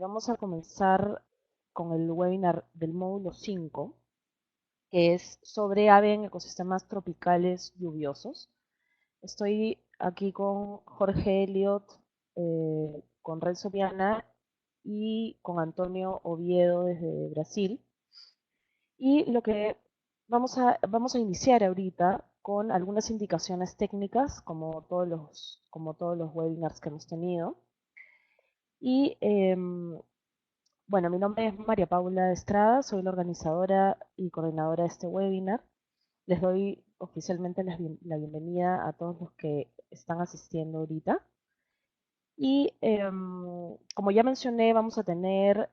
Vamos a comenzar con el webinar del módulo 5, que es sobre ave en ecosistemas tropicales lluviosos. Estoy aquí con Jorge Elliot, con Renzo Piana y con Antonio Oviedo desde Brasil. Y lo que vamos a iniciar ahorita con algunas indicaciones técnicas, como todos los webinars que hemos tenido. Y bueno, mi nombre es María Paula Estrada, soy la organizadora y coordinadora de este webinar. Les doy oficialmente la bienvenida a todos los que están asistiendo ahorita. Y como ya mencioné, vamos a tener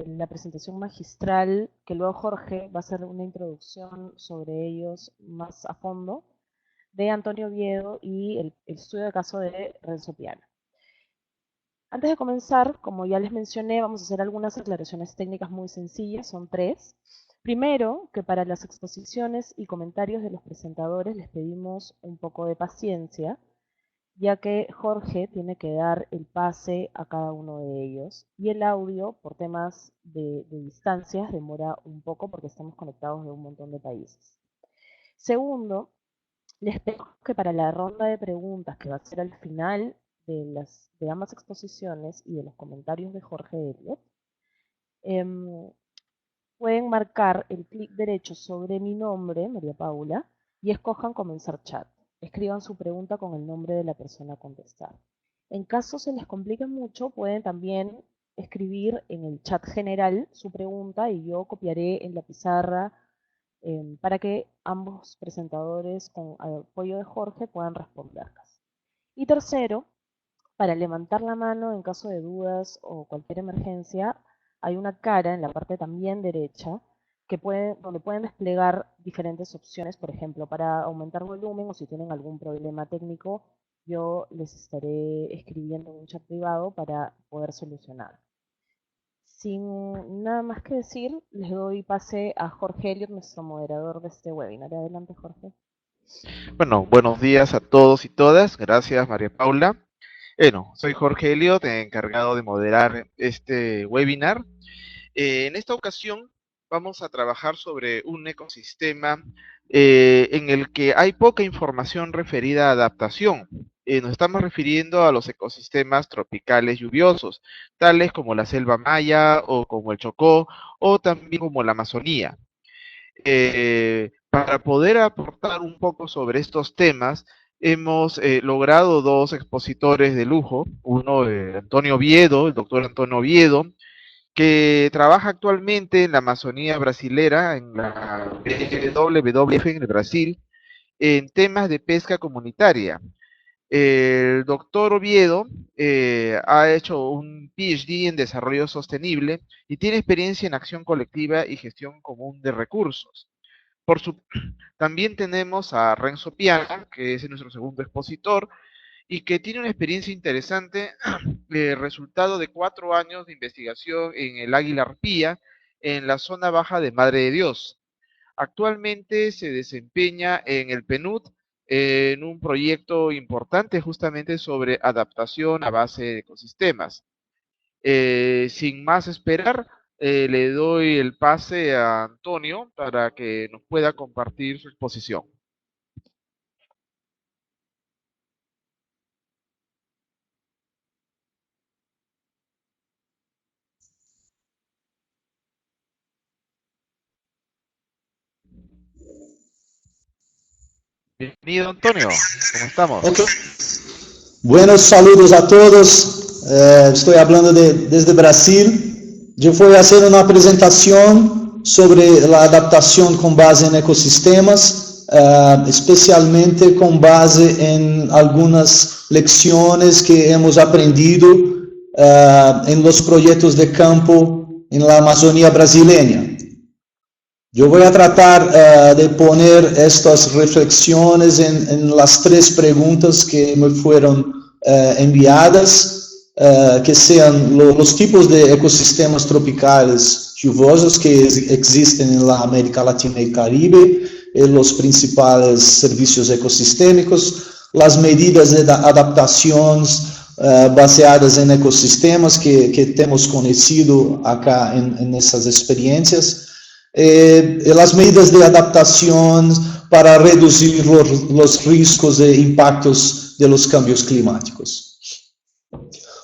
la presentación magistral, que luego Jorge va a hacer una introducción sobre ellos más a fondo, de Antonio Oviedo y el estudio de caso de Renzo Piana. Antes de comenzar, como ya les mencioné, vamos a hacer algunas aclaraciones técnicas muy sencillas, son 3. Primero, que para las exposiciones y comentarios de los presentadores les pedimos un poco de paciencia, ya que Jorge tiene que dar el pase a cada uno de ellos, y el audio, por temas de distancias, demora un poco porque estamos conectados de un montón de países. Segundo, les pedimos que para la ronda de preguntas que va a ser al final de ambas exposiciones y de los comentarios de Jorge Elliot, pueden marcar el clic derecho sobre mi nombre, María Paula, y escojan comenzar chat. Escriban su pregunta con el nombre de la persona a contestar. En caso se les complique mucho, pueden también escribir en el chat general su pregunta y yo copiaré en la pizarra para que ambos presentadores, con apoyo de Jorge, puedan responderlas. Y tercero, para levantar la mano en caso de dudas o cualquier emergencia, hay una cara en la parte también derecha donde pueden desplegar diferentes opciones, por ejemplo, para aumentar volumen o si tienen algún problema técnico, yo les estaré escribiendo en un chat privado para poder solucionar. Sin nada más que decir, les doy pase a Jorge Elliot, nuestro moderador de este webinar. Adelante, Jorge. Bueno, buenos días a todos y todas. Gracias, María Paula. Bueno, soy Jorge Elliot, encargado de moderar este webinar. En esta ocasión vamos a trabajar sobre un ecosistema en el que hay poca información referida a adaptación. Nos estamos refiriendo a los ecosistemas tropicales lluviosos, tales como la selva maya o como el Chocó o también como la Amazonía. Para poder aportar un poco sobre estos temas, hemos logrado dos expositores de lujo, uno Antonio Oviedo, el doctor Antonio Oviedo, que trabaja actualmente en la Amazonía brasilera, en la WWF en el Brasil, en temas de pesca comunitaria. El doctor Oviedo ha hecho un PhD en desarrollo sostenible y tiene experiencia en acción colectiva y gestión común de recursos. También tenemos a Renzo Piana, que es nuestro segundo expositor, y que tiene una experiencia interesante, resultado de 4 años de investigación en el águila arpía, en la zona baja de Madre de Dios. Actualmente se desempeña en el PNUD, en un proyecto importante justamente sobre adaptación a base de ecosistemas. Sin más esperar, le doy el pase a Antonio para que nos pueda compartir su exposición. Bienvenido, Antonio. ¿Cómo estamos? Okay. Buenos saludos a todos. Estoy hablando desde Brasil. Yo voy a hacer una presentación sobre la adaptación con base en ecosistemas, especialmente con base en algunas lecciones que hemos aprendido en los proyectos de campo en la Amazonía brasileña. Yo voy a tratar de poner estas reflexiones en las 3 preguntas que me fueron enviadas, que sean los tipos de ecosistemas tropicales lluviosos que existen en la América Latina y Caribe, los principales servicios ecosistémicos, las medidas de adaptación baseadas em ecossistemas que temos conhecido acá nessas experiências, e as medidas de adaptação para reduzir os riscos e impactos dos cambios climáticos.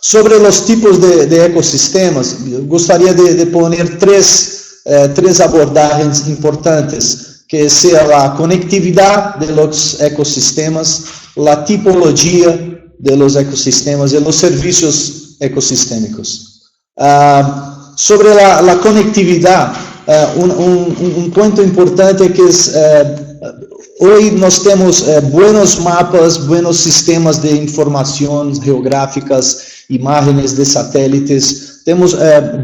Sobre os tipos de ecossistemas, gostaria de poner três abordagens importantes, que seja a conectividade dos ecossistemas, a tipologia de los ecossistemas e los serviços ecosistêmicos. Sobre a conectividade, um ponto importante é que hoje nós temos buenos mapas, buenos sistemas de informações geográficas, imagens de satélites, temos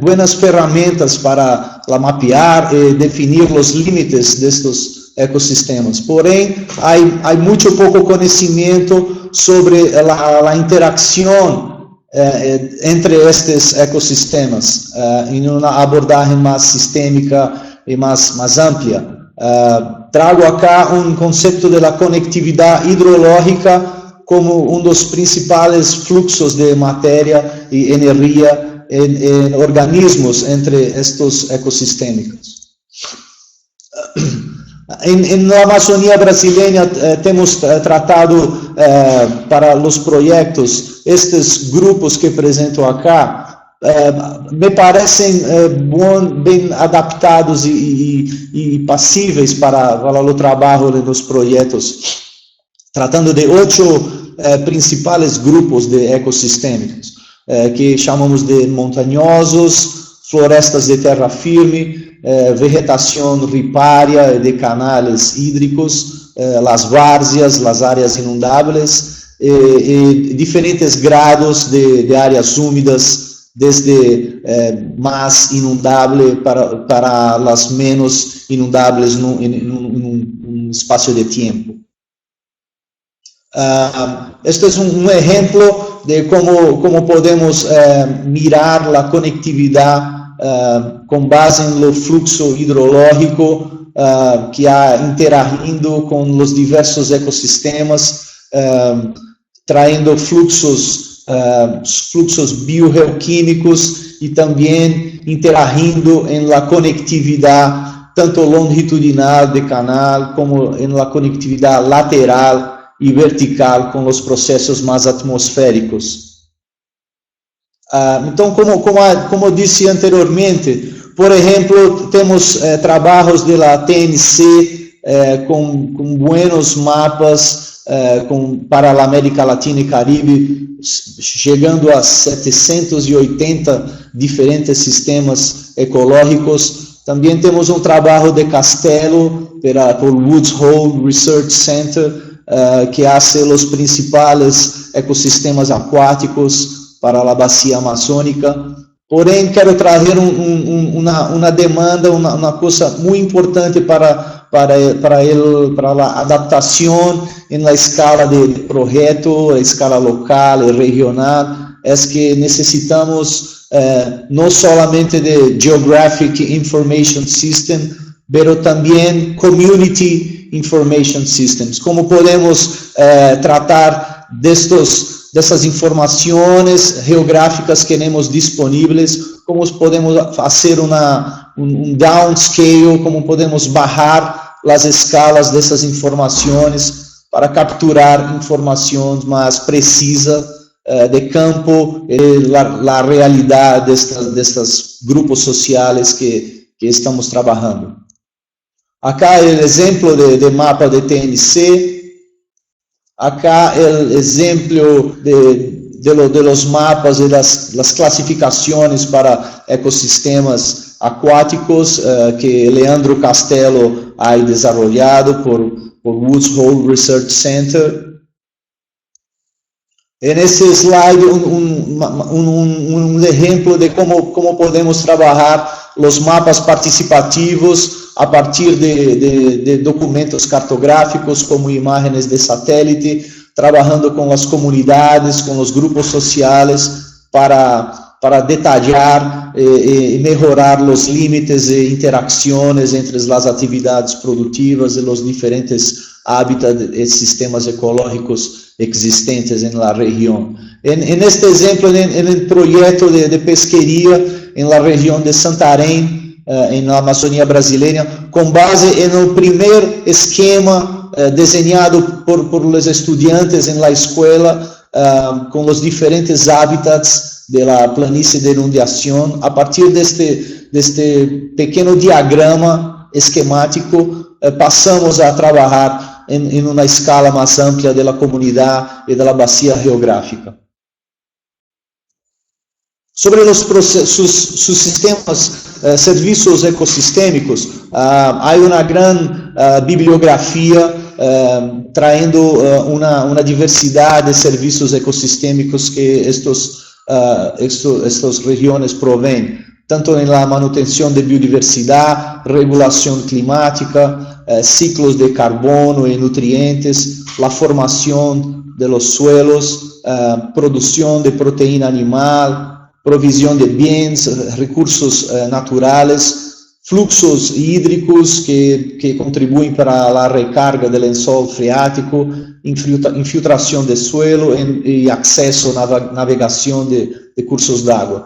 buenas ferramentas para mapear e definir os limites destes ecossistemas. Porém, há muito pouco conhecimento sobre a interação entre estes ecossistemas em uma abordagem mais sistêmica e mais ampla. Trago acá conceito de conectividade hidrológica como dos principais fluxos de matéria e energia em organismos entre estes ecossistemas. Na Amazônia brasileira temos tratado para os projetos estes grupos que apresento acá, me parecem bem adaptados e passíveis para o trabalho dos projetos, tratando de 8 principais grupos de ecossistemas, que chamamos de montanhosos, florestas de terra firme, vegetação ripária de canais hídricos, as várzeas, as áreas inundáveis, e diferentes grados de áreas úmidas, desde mais inundável para as menos inundáveis num espaço de tempo. Este é exemplo de como podemos mirar a conectividade com base no fluxo hidrológico que há interagindo com os diversos ecossistemas, traindo fluxos biogeoquímicos e também interagindo em la conectividade tanto longitudinal de canal como em la conectividade lateral e vertical com os processos mais atmosféricos. Então, como disse anteriormente, por exemplo, temos trabalhos da TNC com buenos mapas para a América Latina e Caribe, chegando a 780 diferentes sistemas ecológicos. Também temos trabalho de Castelo por Woods Hole Research Center, que hace os principais ecossistemas aquáticos para a bacia amazônica. Porém, quero trazer uma demanda, uma coisa muito importante para a adaptação em escala de projeto, a escala local e regional, é que necessitamos não somente de Geographic Information System, mas também Community Information Systems. Como podemos tratar dessas informações geográficas que temos disponíveis, como podemos fazer downscale, como podemos bajar as escalas dessas informações para capturar informações mais precisas de campo e a realidade destes grupos sociais que estamos trabalhando. Acá o exemplo de mapa de TNC. Acá o exemplo de los mapas e das classificações para ecossistemas aquáticos que Leandro Castelo ha desenvolvido por Woods Hole Research Center. Nesse slide, exemplo de como podemos trabalhar os mapas participativos a partir de documentos cartográficos, como imagens de satélite, trabalhando com as comunidades, com os grupos sociais, para detalhar e melhorar os limites e interações entre as atividades produtivas e os diferentes hábitats e sistemas ecológicos existentes na região. En este ejemplo, en el proyecto de pesquería en la región de Santarém, en la Amazonía brasileña, con base en el primer esquema diseñado por los estudiantes en la escuela, con los diferentes hábitats de la planicie de inundación. A partir de este pequeño diagrama esquemático, pasamos a trabajar en una escala más amplia de la comunidad y de la vacía geográfica. Sobre sus sistemas, servicios ecosistémicos, hay una gran bibliografía trayendo una diversidad de servicios ecosistémicos que estas regiones proveen, tanto en la manutención de biodiversidad, regulación climática, ciclos de carbono y nutrientes, la formación de los suelos, producción de proteína animal, provisión de bienes, recursos naturales, fluxos hídricos que contribuyen para la recarga del lençol freático, infiltración de suelo y acceso a navegación de cursos de agua.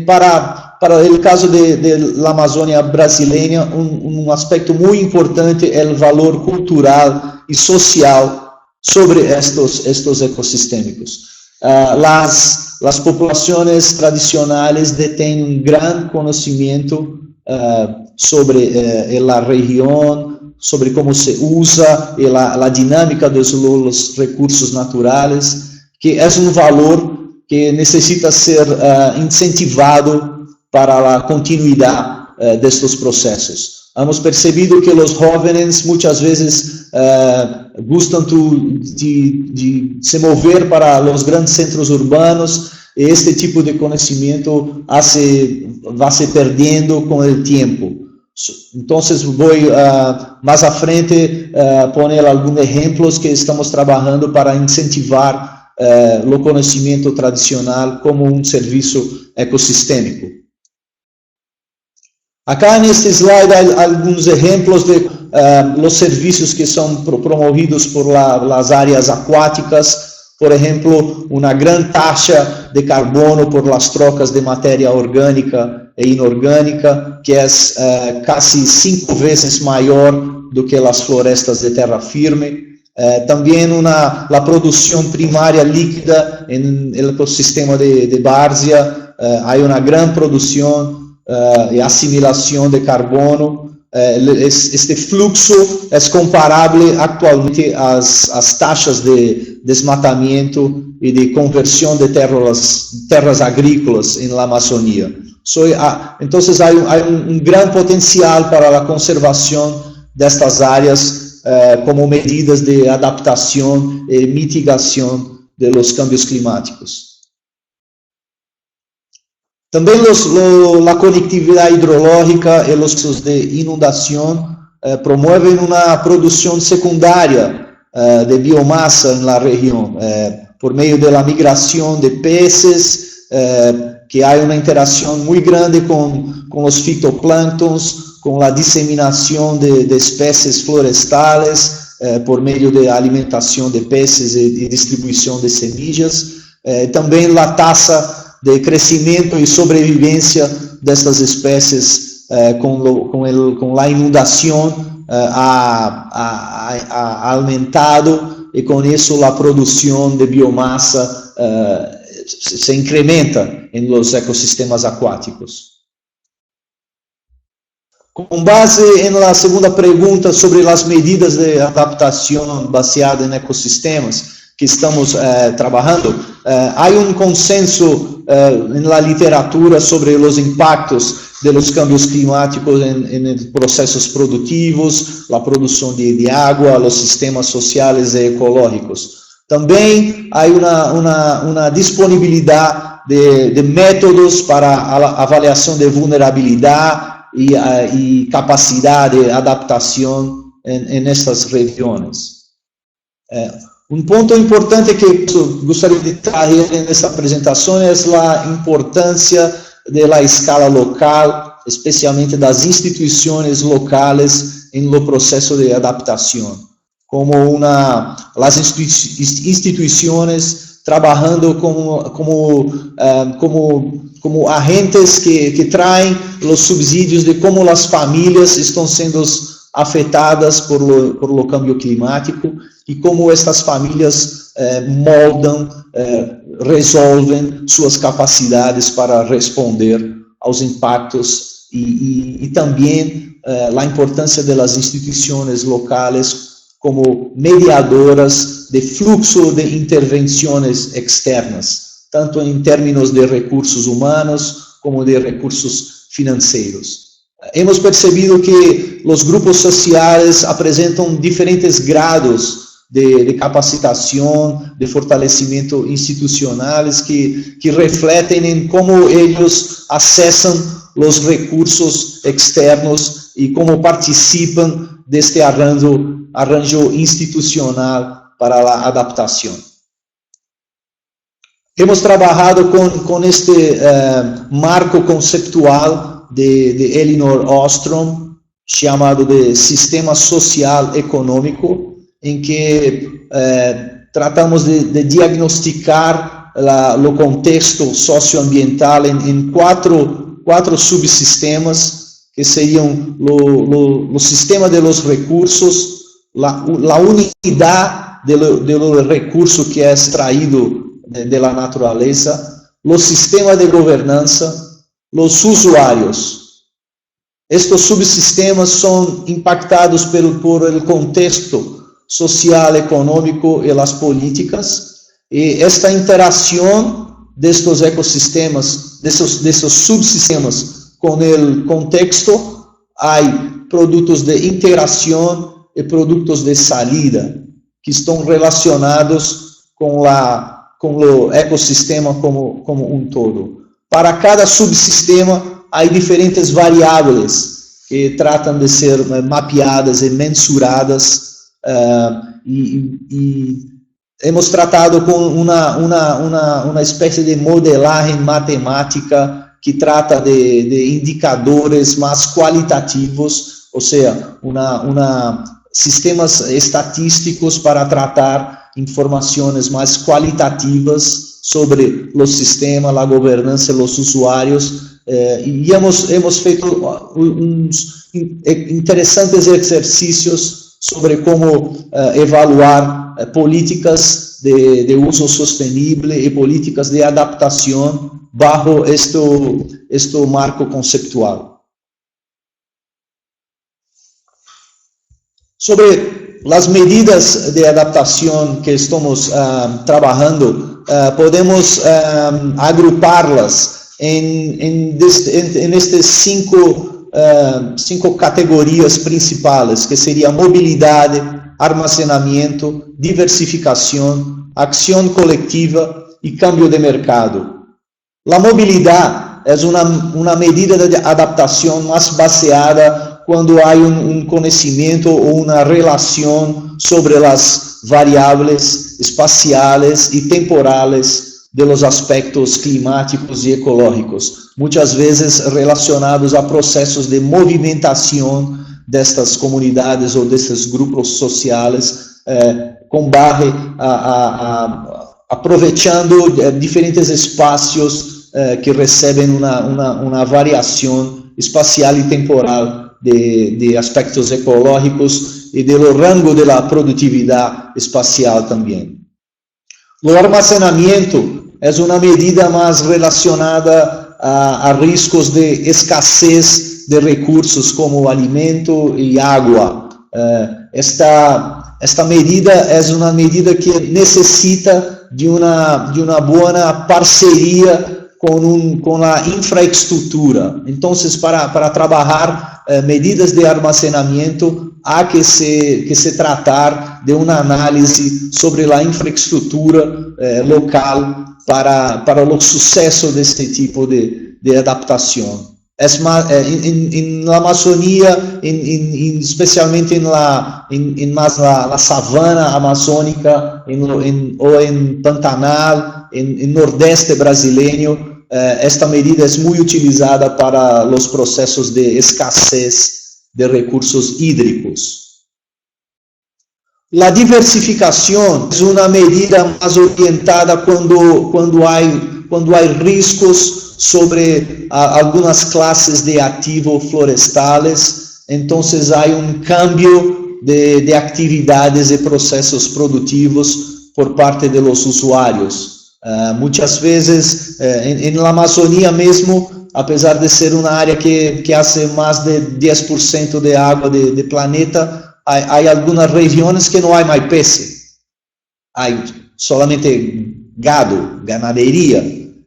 Para el caso de la Amazônia brasileña, un aspecto muy importante es el valor cultural y social sobre estos ecosistémicos. Las poblaciones tradicionales tienen un gran conocimiento sobre la región, sobre cómo se usa y la dinámica de los recursos naturales, que es un valor que necesita ser incentivado para la continuidad de estos procesos. Hemos percebido que los jóvenes muchas veces gustan de se mover para los grandes centros urbanos y este tipo de conocimiento va se perdiendo con el tiempo. Entonces voy más a frente a poner algunos ejemplos que estamos trabajando para incentivar lo conocimiento tradicional como un servicio ecosistémico. Acá en este slide hay algunos ejemplos de los servicios que son promovidos por las áreas acuáticas. Por ejemplo, una gran taxa de carbono por las trocas de materia orgánica e inorgánica, que es casi 5 veces mayor do que las florestas de terra firme. También la producción primaria líquida en el ecosistema de várzea. Hay una gran producción y asimilación de carbono. Este fluxo es comparable actualmente a las taxas de desmatamiento y de conversión de tierras agrícolas en la Amazonía. Entonces hay un gran potencial para la conservación de estas áreas como medidas de adaptación y mitigación de los cambios climáticos. También la conectividad hidrológica y los procesos de inundación promueven una producción secundaria de biomasa en la región, por medio de la migración de peces, que hay una interacción muy grande con los fitoplanctons, con la diseminación de especies florestales, por medio de alimentación de peces y distribución de semillas. También la tasa de crecimiento y sobrevivencia de estas especies con la inundación ha aumentado y con eso la producción de biomasa se incrementa en los ecosistemas acuáticos. Con base en la segunda pregunta sobre las medidas de adaptación baseadas en ecosistemas que estamos trabajando, hay un consenso en la literatura sobre los impactos de los cambios climáticos en procesos productivos, la producción de agua, los sistemas sociales y ecológicos. También hay una disponibilidad de métodos para la avaliación de vulnerabilidad y capacidad de adaptación en estas regiones. Un punto importante que gostaria de trazer nessa apresentação é a importância da escala local, especialmente das instituições locais no processo de adaptação, como as instituições trabajando como agentes que traem os subsídios de como as famílias estão sendo afetadas por lo cambio climático e como estas famílias moldam, resolvem suas capacidades para responder aos impactos e também a importância das instituições locais como mediadoras de fluxo de intervenções externas, tanto em termos de recursos humanos como de recursos financeiros. Hemos percebido que os grupos sociais apresentam diferentes grados de capacitação, de fortalecimento institucionais que refletem em como eles acessam os recursos externos e como participam deste arranjo institucional para a adaptação. Hemos trabalhado com este marco conceptual de Elinor Ostrom, chamado de Sistema Social Econômico, em que tratamos de diagnosticar o contexto socioambiental em quatro subsistemas, que seriam o sistema de los recursos, a unidade do recurso que é extraído de la natureza, o sistema de governança, os usuários. Estes subsistemas são impactados por el contexto social, econômico e as políticas, e esta interação destes ecossistemas, desses subsistemas com o contexto, há produtos de integração e produtos de salida, que estão relacionados com o ecossistema como todo. Para cada subsistema, há diferentes variáveis que tratam de ser mapeadas e mensuradas, e hemos tratado com uma espécie de modelagem matemática que trata de indicadores mais qualitativos, ou seja, sistemas estatísticos para tratar informações mais qualitativas sobre o sistema, a governança e os usuários, e hemos feito uns interessantes exercícios sobre como evaluar políticas de uso sostenible e políticas de adaptação bajo este marco conceptual. Sobre as medidas de adaptação que estamos trabalhando, podemos agrupá-las em estas cinco categorias principais, que seria mobilidade, armazenamento, diversificação, ação coletiva e câmbio de mercado. A mobilidade é uma medida de adaptação mais baseada quando há conhecimento ou uma relação sobre as variáveis espaciais e temporales de los aspectos climáticos e ecológicos, muitas vezes relacionados a processos de movimentação destas comunidades ou desses grupos sociais, com base aproveitando diferentes espaços que recebem uma variação espacial e temporal de aspectos ecológicos e do rango da produtividade espacial também. O armazenamento é uma medida mais relacionada a riscos de escassez de recursos como alimento e água. Esta medida é uma medida que necessita de uma boa parceria com a infraestrutura. Então, para trabalhar medidas de armazenamento, há que se tratar de uma análise sobre a infraestrutura local para o sucesso deste tipo de adaptação. Na Amazônia, especialmente na savana amazônica ou em Pantanal, em Nordeste brasileiro, esta medida é muito utilizada para os processos de escassez de recursos hídricos. La diversificación es una medida más orientada cuando hay riscos sobre algunas clases de activos florestales, entonces hay un cambio de actividades y procesos productivos por parte de los usuarios. Muchas veces en la Amazonía mismo, a pesar de ser una área que hace más de 10% de agua del planeta, hay algunas regiones que no hay más peces, hay solamente gado, ganadería.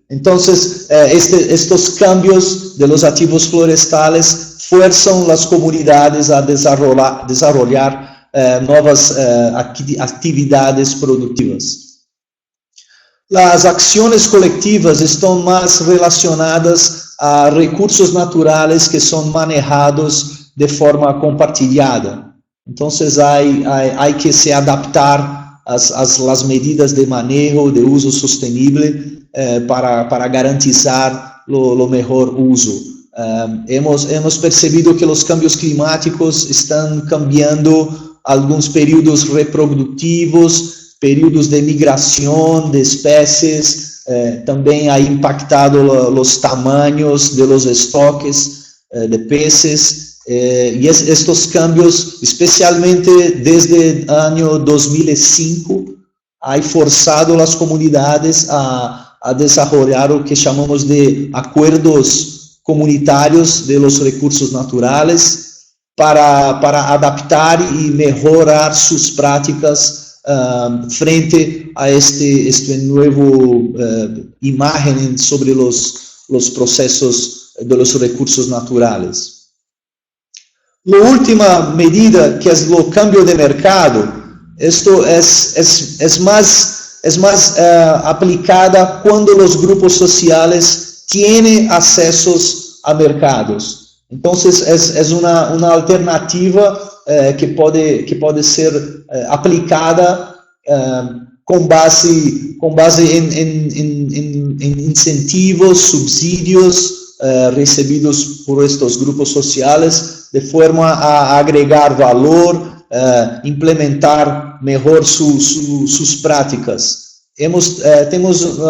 Entonces, estos cambios de los activos florestales fuerzan las comunidades a desarrollar nuevas actividades productivas. Las acciones colectivas están más relacionadas a recursos naturales que son manejados de forma compartilhada. Entonces hay que se adaptar a las medidas de manejo, de uso sostenible para garantizar lo mejor uso. Hemos percebido que los cambios climáticos están cambiando algunos periodos reproductivos, periodos de migración de especies, también ha impactado los tamaños de los estoques de peces. Y estos cambios, especialmente desde el año 2005, han forzado las comunidades a desarrollar lo que llamamos de acuerdos comunitarios de los recursos naturales para adaptar y mejorar sus prácticas frente a este nuevo imagen sobre los procesos de los recursos naturales. La última medida, que es el cambio de mercado, esto es más aplicada cuando los grupos sociales tienen accesos a mercados. Entonces, es una alternativa que puede ser aplicada con base en incentivos, subsidios recibidos por estos grupos sociales, de forma a agregar valor, implementar mejor sus prácticas. Temos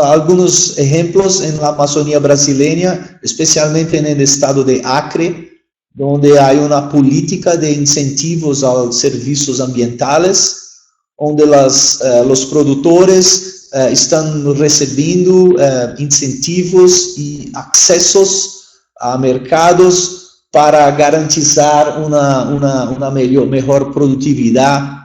algunos ejemplos en la Amazonía brasileña, especialmente en el estado de Acre, donde hay una política de incentivos a los servicios ambientales, donde los productores están recibiendo incentivos y accesos a mercados para garantizar una mejor productividad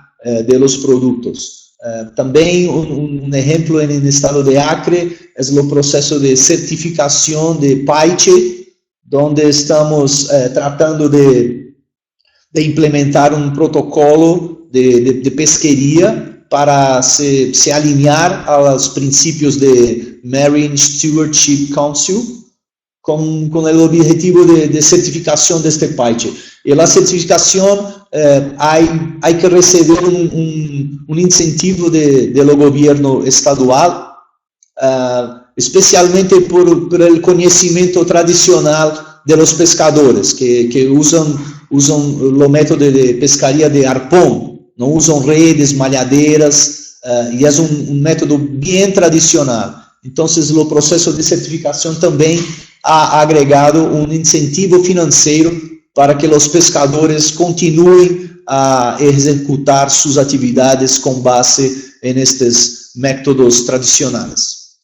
de los productos. También un ejemplo en el estado de Acre es el proceso de certificación de Paiche, donde estamos tratando de implementar un protocolo de pesquería para se alinear a los principios de Marine Stewardship Council, con el objetivo de certificación de este Paiche. Y la certificación hay que recibir un incentivo del gobierno estadual, especialmente por el conocimiento tradicional de los pescadores, que usan el método de pescaría de arpón, no usan redes, malhaderas, y es un método bien tradicional. Entonces, el proceso de certificación también ha agregado un incentivo financiero para que los pescadores continúen a ejecutar sus actividades con base en estos métodos tradicionales.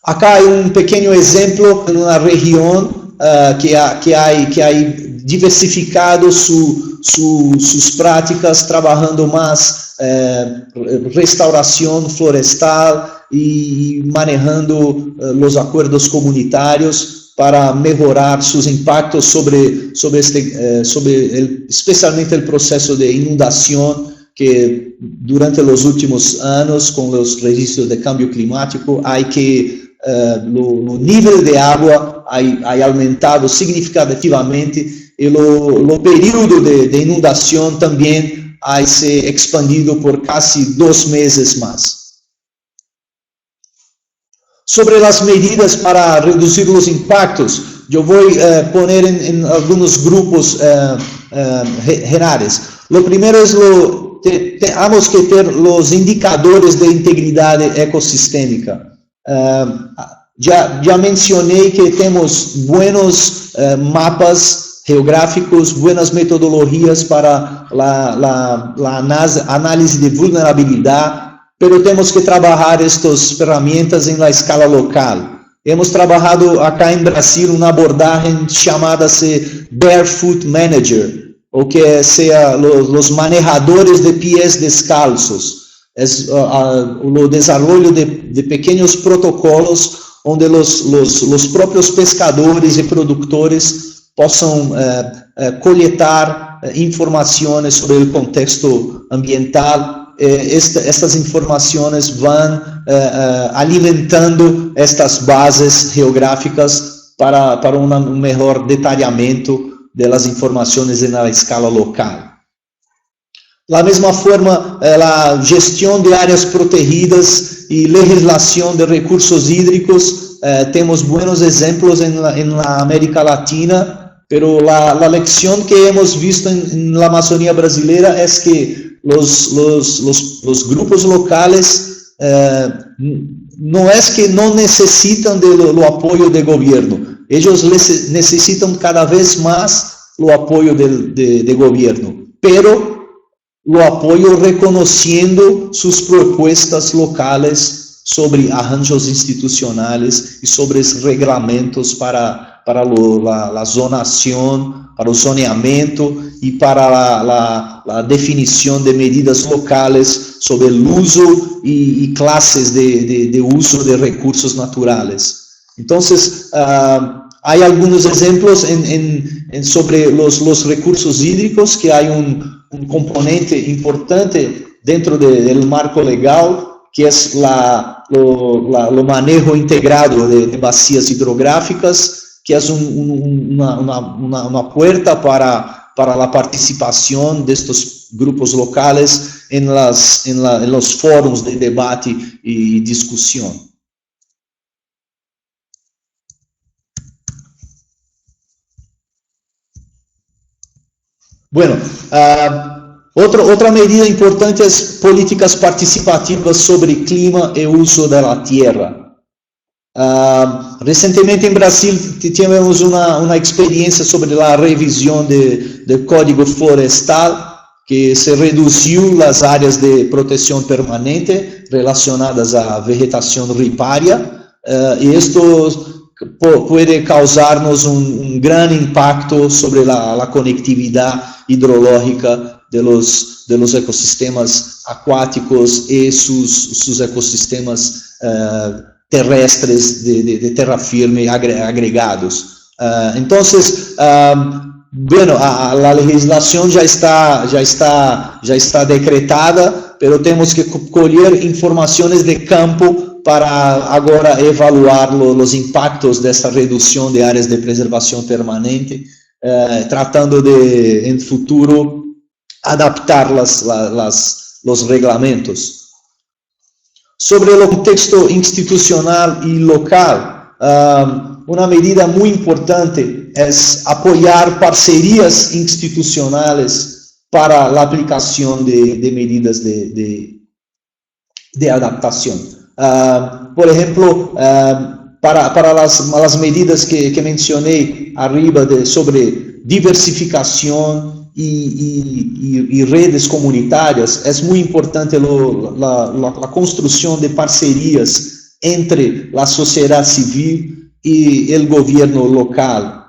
Acá hay un pequeño ejemplo en una región que ha diversificado sus prácticas, trabajando más restauración florestal y manejando los acuerdos comunitarios para mejorar sus impactos sobre especialmente el proceso de inundación, que durante los últimos años, con los registros de cambio climático, el nivel de agua ha aumentado significativamente y el periodo de inundación también ha se expandido por casi 2 meses más. Sobre las medidas para reducir los impactos, yo voy a poner en algunos grupos generales. Lo primero es temos que ter os indicadores de integridade ecossistêmica. Já mencionei que temos buenos mapas geográficos, buenas metodologias para a análise de vulnerabilidade, pero temos que trabalhar estas ferramentas em la escala local. Hemos trabalhado acá em Brasil uma abordagem chamada-se Barefoot Manager, ou que seja os manejadores de pés descalços. É o desenvolvimento de pequenos protocolos onde os próprios pescadores e produtores possam coletar informações sobre o contexto ambiental. Estas informações vão alimentando estas bases geográficas para um melhor detalhamento das informações na escala local. Da mesma forma, a gestão de áreas protegidas e legislação de recursos hídricos, temos buenos exemplos na América Latina, pero a lição que hemos visto na Amazônia brasileira é que os grupos locais não é que não necessitam do apoio do governo, eles necessitam cada vez mais o apoio do governo, pero o apoio reconhecendo suas propostas locais sobre arranjos institucionais e sobre os regulamentos para a zonação, para o zoneamento e para a definição de medidas locais sobre o uso e classes de uso de recursos naturais. Então, há alguns exemplos sobre os recursos hídricos, que há um componente importante dentro do marco legal, que é o manejo integrado de bacias hidrográficas, que é uma porta para a participação destes grupos locais em los fóruns de debate e discussão. Bueno, outra medida importante é políticas participativas sobre clima e uso da terra. Recentemente em Brasil tivemos uma experiência sobre a revisão do Código Florestal, que se reduziu as áreas de proteção permanente relacionadas à vegetação ripária, e isto pode causar-nos um grande impacto sobre a conectividade hidrológica de los ecossistemas aquáticos e sus ecossistemas terrestres de terra firme agregados. Então, bueno, a legislação já está decretada, pero temos que colher informações de campo para agora evaluar os impactos dessa redução de áreas de preservação permanente, tratando de, em futuro, adaptar os regulamentos. Sobre o contexto institucional e local, uma medida muito importante é apoiar parcerias institucionais para a aplicação de medidas de adaptação. Por exemplo, para as medidas que mencionei arriba sobre diversificação e redes comunitárias, é muito importante a construção de parcerias entre a sociedade civil e o governo local.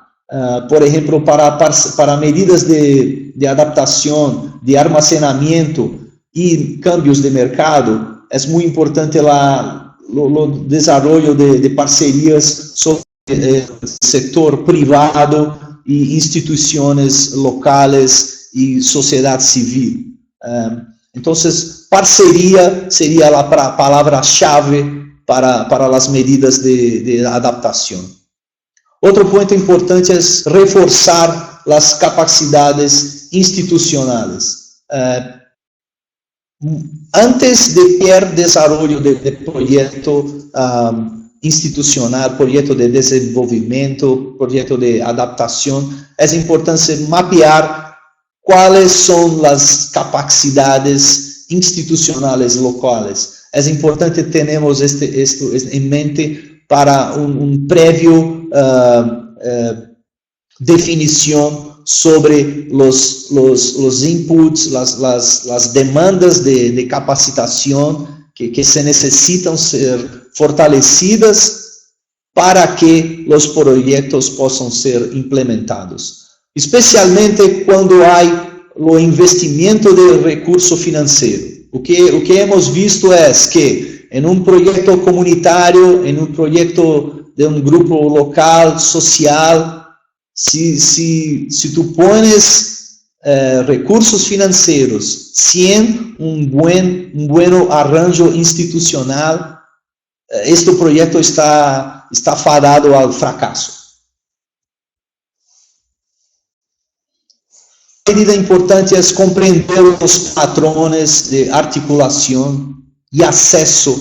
Por exemplo, para medidas de adaptação, de armazenamento e cambios de mercado, é muito importante o desenvolvimento de parcerias sobre o setor privado e instituições locais e sociedade civil. Então, parceria seria a palavra-chave para as medidas de adaptação. Outro ponto importante é reforçar as capacidades institucionais. Antes de ter desenvolvimento de projeto institucional, projeto de desenvolvimento, projeto de adaptação, é importante mapear cuáles son las capacidades institucionales locales. Es importante tenemos esto en mente para un previo definición sobre los inputs, las demandas de capacitación que se necesitan ser fortalecidas para que los proyectos puedan ser implementados. Especialmente cuando hay o investimento de recurso financeiro. O que hemos visto es que en un proyecto comunitario, en un proyecto de un grupo local, social, si tú pones recursos financieros sin un buen arranjo institucional, este proyecto está fadado al fracaso. Medida importante es comprender los patrones de articulación y acceso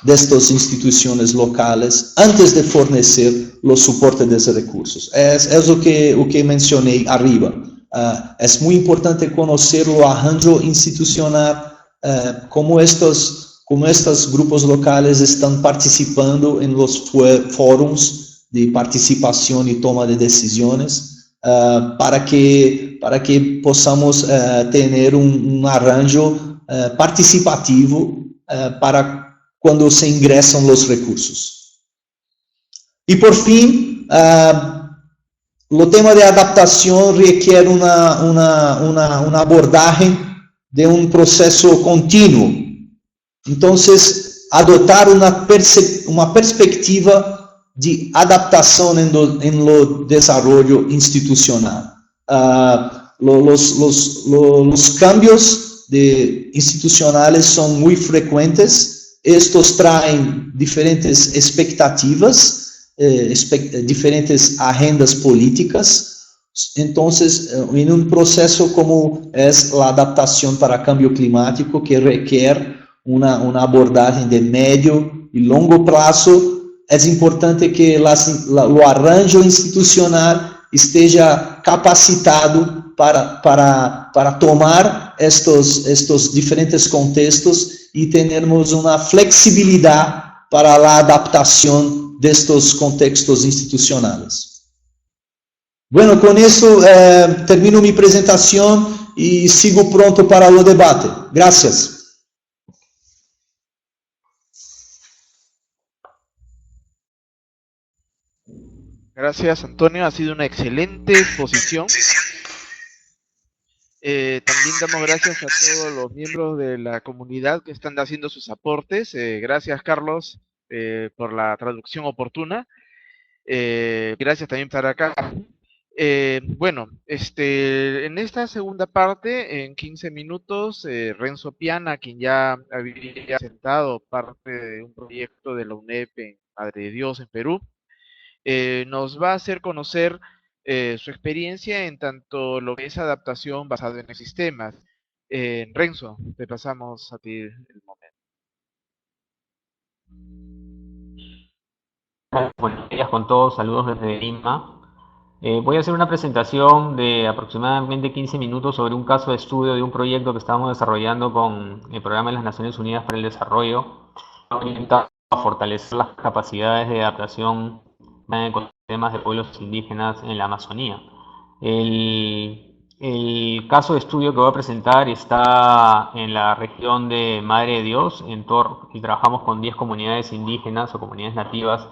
de estas instituciones locales antes de fornecer los soportes de esos recursos. Es lo que mencioné arriba. Es muy importante conocer el arranjo institucional, cómo estos grupos locales están participando en los fóruns de participación y toma de decisiones, para que possamos ter arranjo participativo para quando se ingressam os recursos. E por fim, o tema de adaptação requer uma abordagem de processo contínuo. Então, adotar uma perspectiva de adaptação en lo desarrollo institucional. Los cambios institucionales son muy frecuentes. Estos traen diferentes expectativas, diferentes agendas políticas. Entonces, en un proceso como es la adaptación para cambio climático, que requiere una abordaje de medio y largo plazo, é importante que o arranjo institucional esteja capacitado para tomar estes diferentes contextos e termos uma flexibilidade para a adaptação destes contextos institucionais. Bueno, com isso termino minha apresentação e sigo pronto para o debate. Gracias. Gracias, Antonio. Ha sido una excelente exposición. También damos gracias a todos los miembros de la comunidad que están haciendo sus aportes. Gracias, Carlos, por la traducción oportuna. Gracias también para acá. Bueno, en esta segunda parte, en 15 minutos, Renzo Piana, quien ya había presentado parte de un proyecto de la UNEP en Madre de Dios, en Perú, nos va a hacer conocer su experiencia en tanto lo que es adaptación basada en sistemas. Renzo, te pasamos a ti el momento. Buenos días con todos, saludos desde Lima. Voy a hacer una presentación de aproximadamente 15 minutos sobre un caso de estudio de un proyecto que estamos desarrollando con el Programa de las Naciones Unidas para el Desarrollo, orientado a fortalecer las capacidades de adaptación en ecosistemas de pueblos indígenas en la Amazonía. El caso de estudio que voy a presentar está en la región de Madre de Dios, y trabajamos con 10 comunidades indígenas o comunidades nativas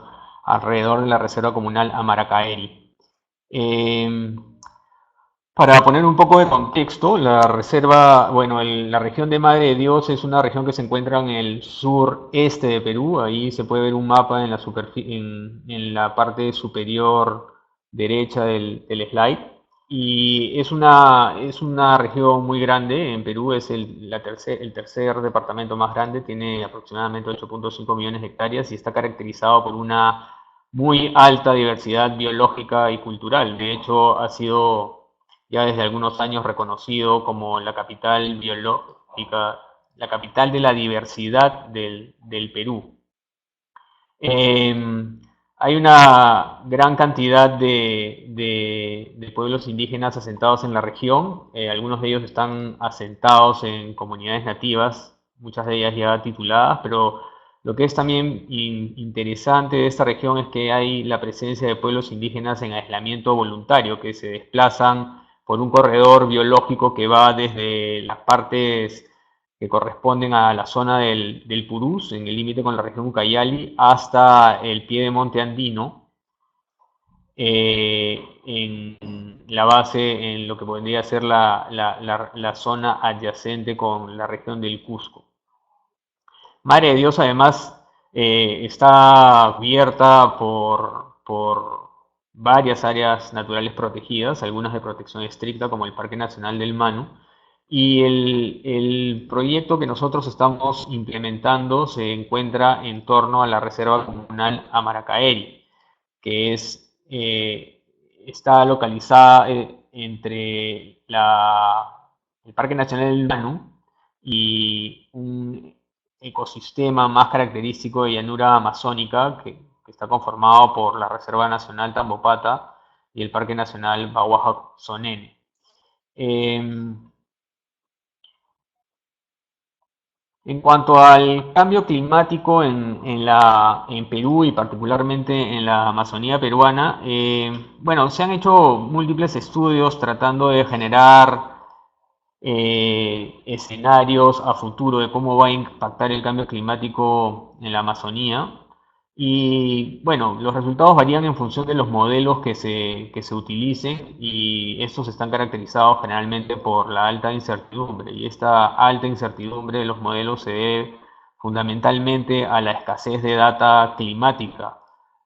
alrededor de la Reserva Comunal Amaracaeri. Para poner un poco de contexto, la reserva, la región de Madre de Dios es una región que se encuentra en el sureste de Perú. Ahí se puede ver un mapa en la parte superior derecha del slide. Y es una región muy grande. En Perú es el tercer departamento más grande, tiene aproximadamente 8.5 millones de hectáreas y está caracterizado por una muy alta diversidad biológica y cultural. De hecho, ha sido ya desde algunos años reconocido como la capital biológica, la capital de la diversidad del Perú. Hay una gran cantidad de pueblos indígenas asentados en la región. Algunos de ellos están asentados en comunidades nativas, muchas de ellas ya tituladas, pero lo que es también interesante de esta región es que hay la presencia de pueblos indígenas en aislamiento voluntario, que se desplazan por un corredor biológico que va desde las partes que corresponden a la zona del Purús, en el límite con la región Ucayali, hasta el pie de monte andino, en la base, en lo que podría ser la zona adyacente con la región del Cusco. Madre de Dios, además, está cubierta por varias áreas naturales protegidas, algunas de protección estricta, como el Parque Nacional del Manu. Y el proyecto que nosotros estamos implementando se encuentra en torno a la Reserva Comunal Amaracaeri, que está localizada entre el Parque Nacional del Manu y un ecosistema más característico de llanura amazónica que está conformado por la Reserva Nacional Tambopata y el Parque Nacional Bahuaja-Sonene. En cuanto al cambio climático en Perú y particularmente en la Amazonía peruana, bueno, se han hecho múltiples estudios tratando de generar escenarios a futuro de cómo va a impactar el cambio climático en la Amazonía. Y bueno, los resultados varían en función de los modelos que se utilicen y estos están caracterizados generalmente por la alta incertidumbre. Y esta alta incertidumbre de los modelos se debe fundamentalmente a la escasez de data climática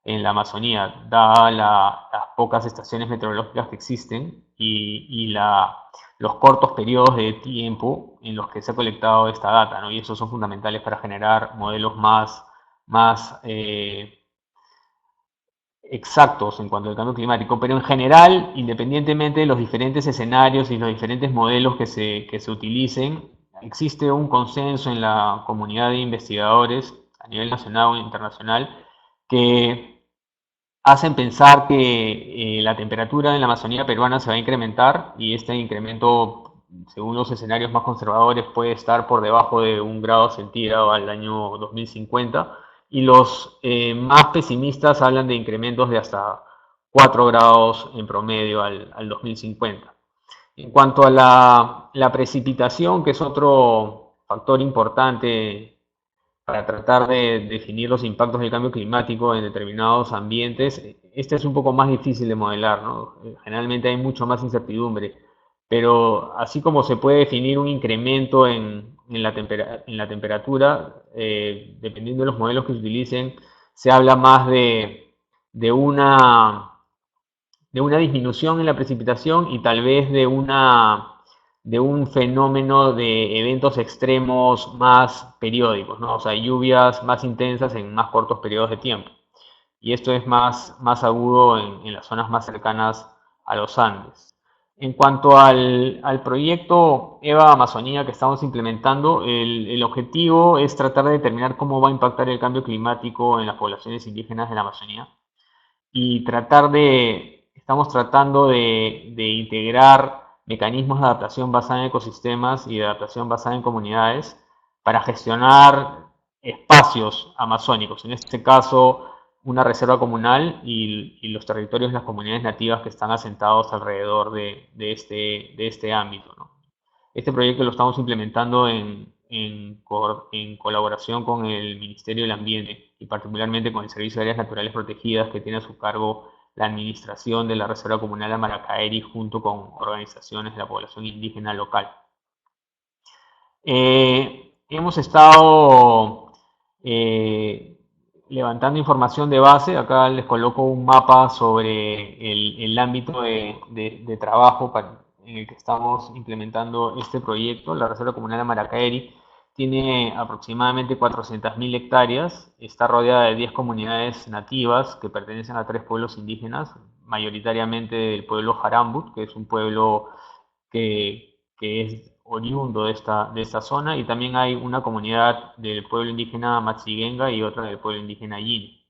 en la Amazonía, dadas las pocas estaciones meteorológicas que existen y los cortos periodos de tiempo en los que se ha colectado esta data, ¿no? Y esos son fundamentales para generar modelos más exactos en cuanto al cambio climático, pero en general, independientemente de los diferentes escenarios y los diferentes modelos que se utilicen, existe un consenso en la comunidad de investigadores a nivel nacional o internacional que hacen pensar que la temperatura en la Amazonía peruana se va a incrementar y este incremento, según los escenarios más conservadores, puede estar por debajo de 1 grado centígrado al año 2050 y los más pesimistas hablan de incrementos de hasta 4 grados en promedio al 2050. En cuanto a la precipitación, que es otro factor importante para tratar de definir los impactos del cambio climático en determinados ambientes, este es un poco más difícil de modelar, ¿no? Generalmente hay mucho más incertidumbre, pero así como se puede definir un incremento en la temperatura, dependiendo de los modelos que se utilicen, se habla más de una disminución en la precipitación y tal vez de un fenómeno de eventos extremos más periódicos, ¿no? O sea, lluvias más intensas en más cortos periodos de tiempo. Y esto es más agudo en las zonas más cercanas a los Andes. En cuanto al proyecto EVA Amazonía que estamos implementando, el objetivo es tratar de determinar cómo va a impactar el cambio climático en las poblaciones indígenas de la Amazonía y estamos tratando de integrar mecanismos de adaptación basada en ecosistemas y de adaptación basada en comunidades para gestionar espacios amazónicos, en este caso una reserva comunal y los territorios de las comunidades nativas que están asentados alrededor de este ámbito, ¿no? Este proyecto lo estamos implementando en colaboración con el Ministerio del Ambiente y particularmente con el Servicio de Áreas Naturales Protegidas que tiene a su cargo la administración de la Reserva Comunal de Amaracaeri junto con organizaciones de la población indígena local. Hemos estado levantando información de base. Acá les coloco un mapa sobre el ámbito de trabajo en el que estamos implementando este proyecto. La Reserva Comunal de Maracaeri tiene aproximadamente 400.000 hectáreas. Está rodeada de 10 comunidades nativas que pertenecen a 3 pueblos indígenas, mayoritariamente el pueblo Jarambut, que es un pueblo que es oriundo de esta zona, y también hay una comunidad del pueblo indígena Matsigenga y otra del pueblo indígena Yini.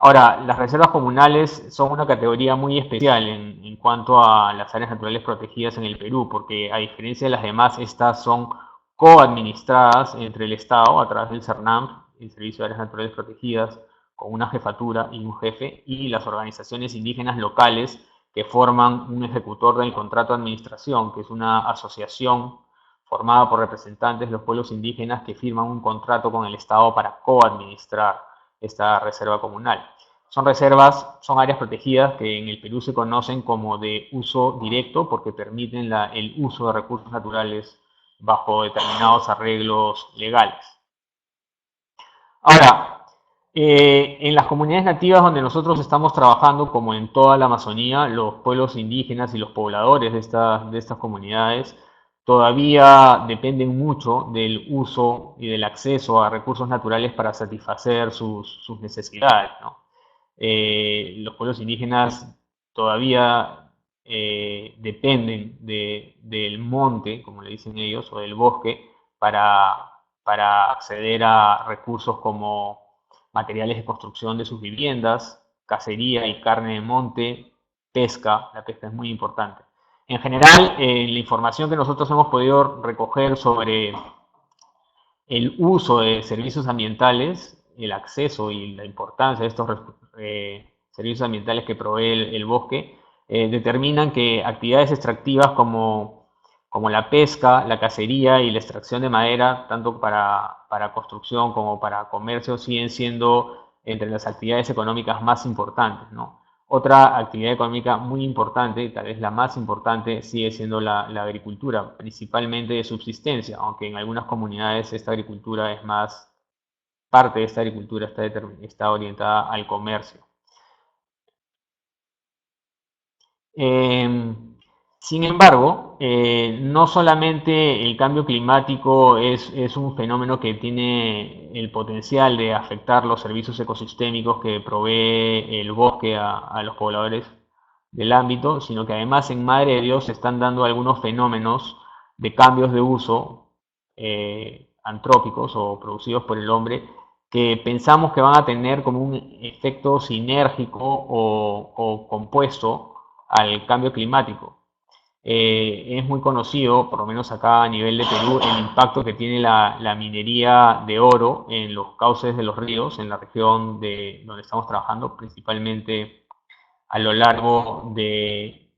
Ahora, las reservas comunales son una categoría muy especial en cuanto a las áreas naturales protegidas en el Perú, porque a diferencia de las demás, estas son coadministradas entre el Estado a través del CERNAM, el Servicio de Áreas Naturales Protegidas, con una jefatura y un jefe, y las organizaciones indígenas locales que forman un ejecutor del contrato de administración, que es una asociación formada por representantes de los pueblos indígenas que firman un contrato con el Estado para coadministrar esta reserva comunal. Son reservas, son áreas protegidas que en el Perú se conocen como de uso directo porque permiten el uso de recursos naturales bajo determinados arreglos legales. Ahora, en las comunidades nativas donde nosotros estamos trabajando, como en toda la Amazonía, los pueblos indígenas y los pobladores de estas comunidades todavía dependen mucho del uso y del acceso a recursos naturales para satisfacer sus necesidades, ¿no? Los pueblos indígenas todavía dependen del monte, como le dicen ellos, o del bosque, para acceder a recursos como materiales de construcción de sus viviendas, cacería y carne de monte, pesca. La pesca es muy importante. En general, la información que nosotros hemos podido recoger sobre el uso de servicios ambientales, el acceso y la importancia de estos servicios ambientales que provee el bosque, determinan que actividades extractivas como la pesca, la cacería y la extracción de madera, tanto para construcción como para comercio, siguen siendo entre las actividades económicas más importantes, ¿no? Otra actividad económica muy importante, tal vez la más importante, sigue siendo la agricultura, principalmente de subsistencia, aunque en algunas comunidades esta agricultura es más, parte de esta agricultura está orientada al comercio. Sin embargo, no solamente el cambio climático es un fenómeno que tiene el potencial de afectar los servicios ecosistémicos que provee el bosque a los pobladores del ámbito, sino que además en Madre de Dios se están dando algunos fenómenos de cambios de uso antrópicos o producidos por el hombre que pensamos que van a tener como un efecto sinérgico o compuesto al cambio climático. Es muy conocido, por lo menos acá a nivel de Perú, el impacto que tiene la minería de oro en los cauces de los ríos, en la región donde estamos trabajando, principalmente a lo largo del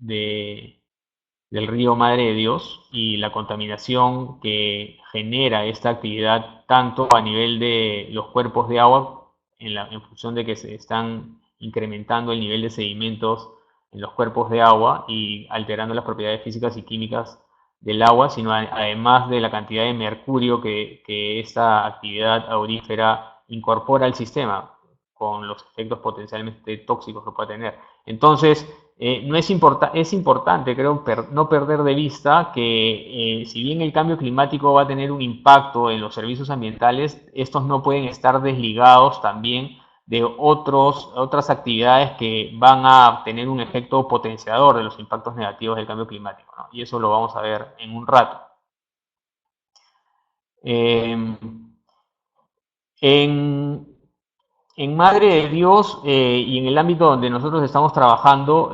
río Madre de Dios, y la contaminación que genera esta actividad tanto a nivel de los cuerpos de agua, en función de que se están incrementando el nivel de sedimentos en los cuerpos de agua y alterando las propiedades físicas y químicas del agua, sino además de la cantidad de mercurio que esta actividad aurífera incorpora al sistema, con los efectos potencialmente tóxicos que puede tener. Entonces, es importante, creo, no perder de vista que si bien el cambio climático va a tener un impacto en los servicios ambientales, estos no pueden estar desligados también de otras actividades que van a tener un efecto potenciador de los impactos negativos del cambio climático, ¿no? Y eso lo vamos a ver en un rato. En Madre de Dios y en el ámbito donde nosotros estamos trabajando,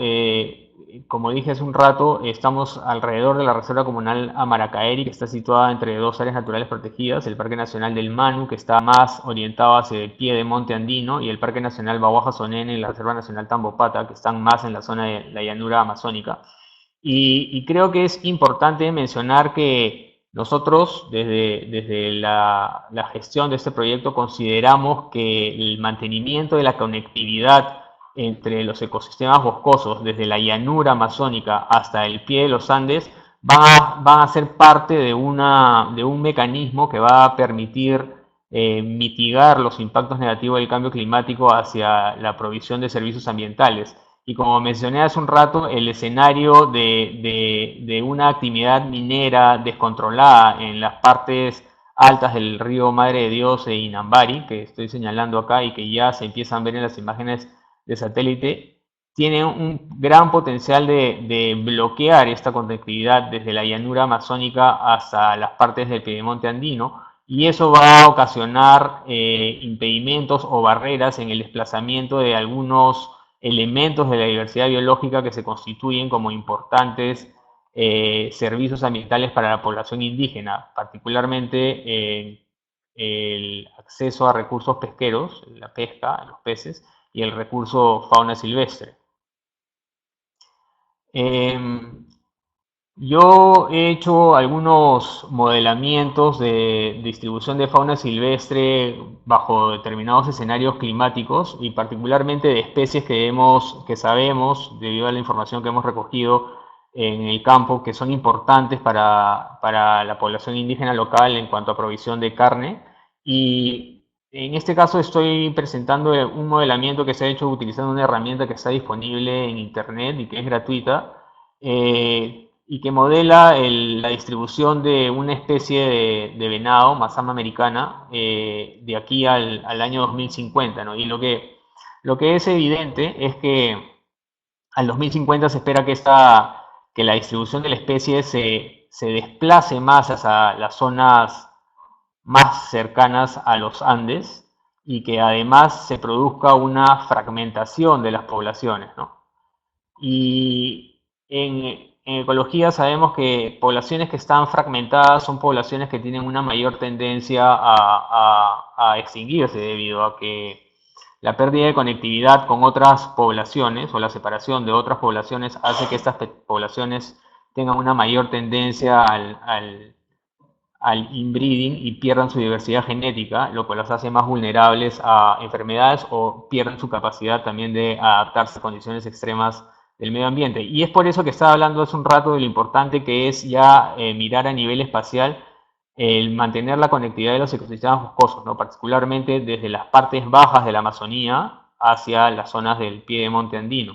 como dije hace un rato, estamos alrededor de la Reserva Comunal Amaracaeri, que está situada entre dos áreas naturales protegidas, el Parque Nacional del Manu, que está más orientado hacia el pie de Monte Andino, y el Parque Nacional Bahuaja-Sonene y la Reserva Nacional Tambopata, que están más en la zona de la llanura amazónica. Y creo que es importante mencionar que nosotros, desde la gestión de este proyecto, consideramos que el mantenimiento de la conectividad entre los ecosistemas boscosos, desde la llanura amazónica hasta el pie de los Andes, van a ser parte de un mecanismo que va a permitir mitigar los impactos negativos del cambio climático hacia la provisión de servicios ambientales. Y como mencioné hace un rato, el escenario de una actividad minera descontrolada en las partes altas del río Madre de Dios e Inambari, que estoy señalando acá y que ya se empiezan a ver en las imágenes de satélite, tiene un gran potencial de bloquear esta conectividad desde la llanura amazónica hasta las partes del piedemonte andino, y eso va a ocasionar impedimentos o barreras en el desplazamiento de algunos elementos de la diversidad biológica que se constituyen como importantes servicios ambientales para la población indígena, particularmente el acceso a recursos pesqueros, la pesca, los peces, y el recurso fauna silvestre. Yo he hecho algunos modelamientos de distribución de fauna silvestre bajo determinados escenarios climáticos y particularmente de especies que sabemos, debido a la información que hemos recogido en el campo, que son importantes para la población indígena local en cuanto a provisión de carne. Y en este caso estoy presentando un modelamiento que se ha hecho utilizando una herramienta que está disponible en internet y que es gratuita, y que modela la distribución de una especie de venado, Mazama americana, de aquí al año 2050, ¿no? Y lo que es evidente es que al 2050 se espera que la distribución de la especie se desplace más hacia las zonas más cercanas a los Andes y que además se produzca una fragmentación de las poblaciones, ¿no? Y en ecología sabemos que poblaciones que están fragmentadas son poblaciones que tienen una mayor tendencia a extinguirse debido a que la pérdida de conectividad con otras poblaciones o la separación de otras poblaciones hace que estas poblaciones tengan una mayor tendencia al inbreeding y pierdan su diversidad genética, lo cual las hace más vulnerables a enfermedades o pierden su capacidad también de adaptarse a condiciones extremas del medio ambiente. Y es por eso que estaba hablando hace un rato de lo importante que es ya mirar a nivel espacial el mantener la conectividad de los ecosistemas boscosos, ¿no? Particularmente desde las partes bajas de la Amazonía hacia las zonas del pie de monte andino.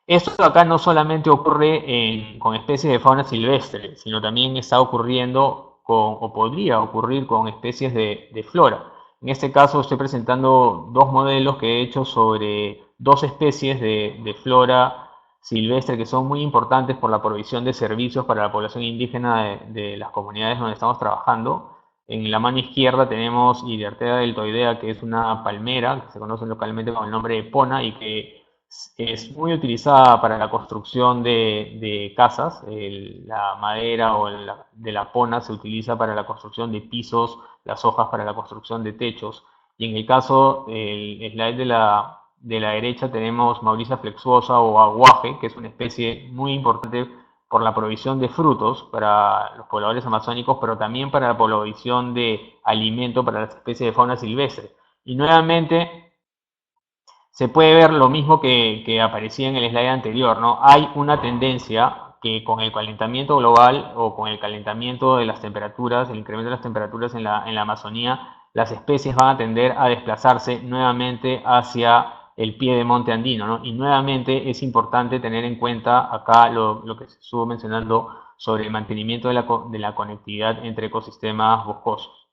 Esto acá no solamente ocurre con especies de fauna silvestre, sino también está ocurriendo o podría ocurrir con especies de flora. En este caso estoy presentando dos modelos que he hecho sobre dos especies de flora silvestre que son muy importantes por la provisión de servicios para la población indígena de las comunidades donde estamos trabajando. En la mano izquierda tenemos Hydranthera deltoidea, que es una palmera que se conoce localmente con el nombre de pona y que es muy utilizada para la construcción de casas. La madera de la pona se utiliza para la construcción de pisos, las hojas para la construcción de techos. Y en el caso, el slide de la derecha tenemos Mauricia flexuosa o aguaje, que es una especie muy importante por la provisión de frutos para los pobladores amazónicos, pero también para la provisión de alimento para las especies de fauna silvestre. Y nuevamente se puede ver lo mismo que aparecía en el slide anterior, ¿no? Hay una tendencia que con el calentamiento global o con el calentamiento de las temperaturas, el incremento de las temperaturas en la Amazonía, las especies van a tender a desplazarse nuevamente hacia el pie de monte andino, ¿no? Y nuevamente es importante tener en cuenta acá lo que se estuvo mencionando sobre el mantenimiento de la conectividad entre ecosistemas boscosos.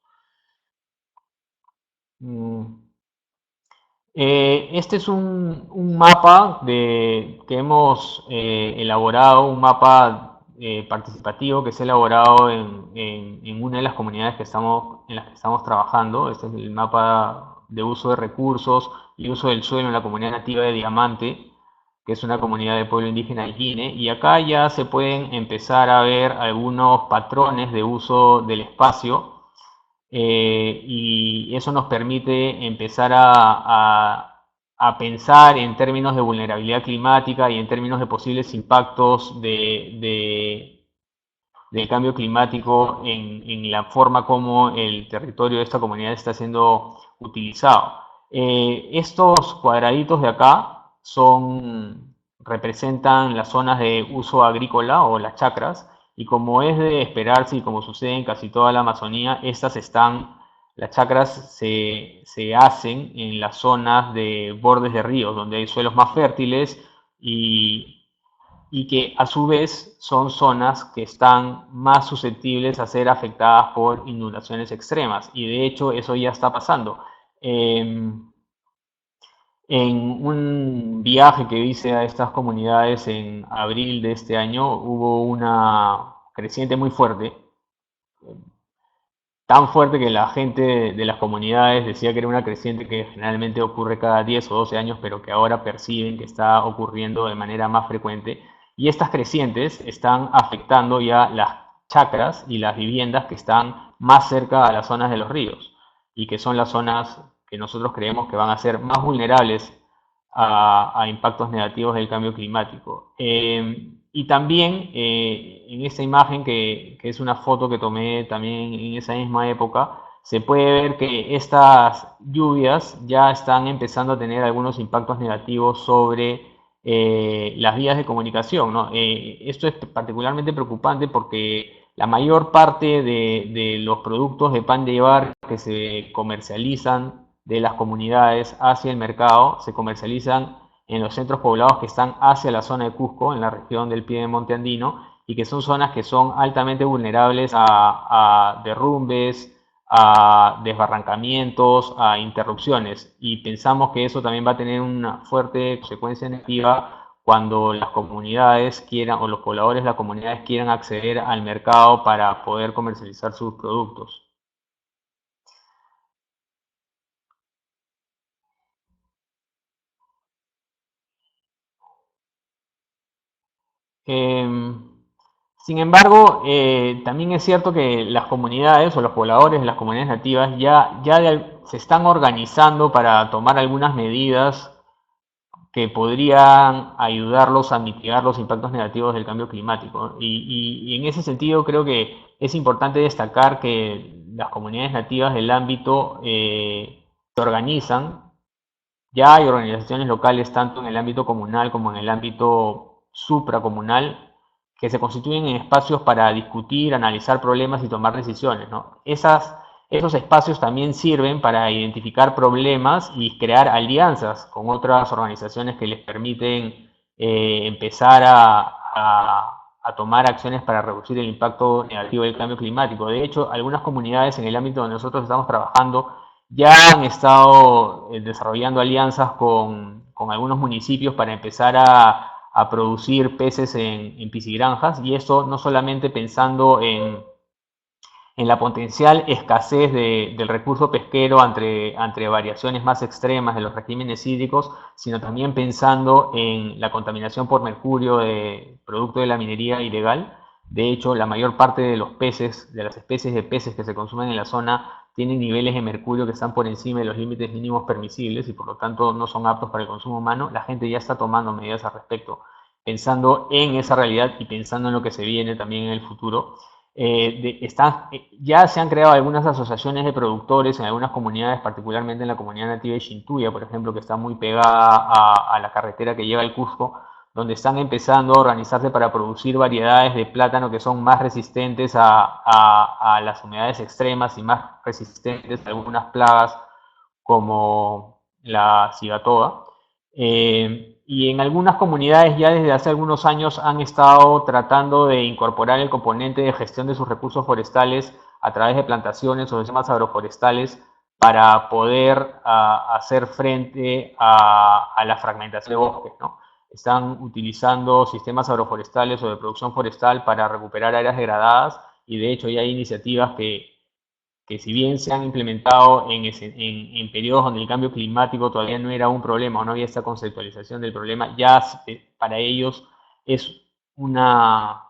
Este es un mapa que hemos elaborado, un mapa participativo que se ha elaborado en una de las comunidades en las que estamos trabajando. Este es el mapa de uso de recursos y uso del suelo en la comunidad nativa de Diamante, que es una comunidad de pueblo indígena del Guine. Y acá ya se pueden empezar a ver algunos patrones de uso del espacio. Y eso nos permite empezar a pensar en términos de vulnerabilidad climática y en términos de posibles impactos del cambio climático en la forma como el territorio de esta comunidad está siendo utilizado. Estos cuadraditos de acá representan las zonas de uso agrícola o las chacras, y como es de esperarse y como sucede en casi toda la Amazonía, las chacras se hacen en las zonas de bordes de ríos, donde hay suelos más fértiles y que a su vez son zonas que están más susceptibles a ser afectadas por inundaciones extremas. Y de hecho eso ya está pasando. En un viaje que hice a estas comunidades en abril de este año, hubo una creciente muy fuerte. tan fuerte que la gente de las comunidades decía que era una creciente que generalmente ocurre cada 10 o 12 años, pero que ahora perciben que está ocurriendo de manera más frecuente. Y estas crecientes están afectando ya las chacras y las viviendas que están más cerca a las zonas de los ríos y que son las zonas que nosotros creemos que van a ser más vulnerables a impactos negativos del cambio climático. Y también en esta imagen, que es una foto que tomé también en esa misma época, se puede ver que estas lluvias ya están empezando a tener algunos impactos negativos sobre las vías de comunicación, ¿no? Esto es particularmente preocupante porque la mayor parte de los productos de pan de llevar que se comercializan de las comunidades hacia el mercado se comercializan en los centros poblados que están hacia la zona de Cusco, en la región del Piedemonte andino, y que son zonas que son altamente vulnerables a derrumbes, a desbarrancamientos, a interrupciones. Y pensamos que eso también va a tener una fuerte consecuencia negativa cuando las comunidades quieran, o los pobladores de las comunidades quieran acceder al mercado para poder comercializar sus productos. Sin embargo, también es cierto que las comunidades o los pobladores de las comunidades nativas se están organizando para tomar algunas medidas que podrían ayudarlos a mitigar los impactos negativos del cambio climático. Y en ese sentido creo que es importante destacar que las comunidades nativas del ámbito se organizan. Ya hay organizaciones locales tanto en el ámbito comunal como en el ámbito supracomunal que se constituyen en espacios para discutir, analizar problemas y tomar decisiones, ¿no? Esos espacios también sirven para identificar problemas y crear alianzas con otras organizaciones que les permiten empezar a tomar acciones para reducir el impacto negativo del cambio climático. De hecho, algunas comunidades en el ámbito donde nosotros estamos trabajando ya han estado desarrollando alianzas con algunos municipios para empezar a producir peces en piscigranjas, y eso no solamente pensando en la potencial escasez del recurso pesquero ante variaciones más extremas de los regímenes hídricos, sino también pensando en la contaminación por mercurio producto de la minería ilegal. De hecho, la mayor parte de los peces, de las especies de peces que se consumen en la zona, tienen niveles de mercurio que están por encima de los límites mínimos permisibles y por lo tanto no son aptos para el consumo humano. La gente ya está tomando medidas al respecto, pensando en esa realidad y pensando en lo que se viene también en el futuro. Ya se han creado algunas asociaciones de productores en algunas comunidades, particularmente en la comunidad nativa de Chintuya, por ejemplo, que está muy pegada a la carretera que lleva al Cusco, donde están empezando a organizarse para producir variedades de plátano que son más resistentes a las humedades extremas y más resistentes a algunas plagas como la cigatoga. Y en algunas comunidades ya desde hace algunos años han estado tratando de incorporar el componente de gestión de sus recursos forestales a través de plantaciones o sistemas agroforestales para poder hacer frente a la fragmentación de bosques, ¿no? Están utilizando sistemas agroforestales o de producción forestal para recuperar áreas degradadas, y de hecho ya hay iniciativas que si bien se han implementado en periodos donde el cambio climático todavía no era un problema o no había esta conceptualización del problema, ya para ellos es una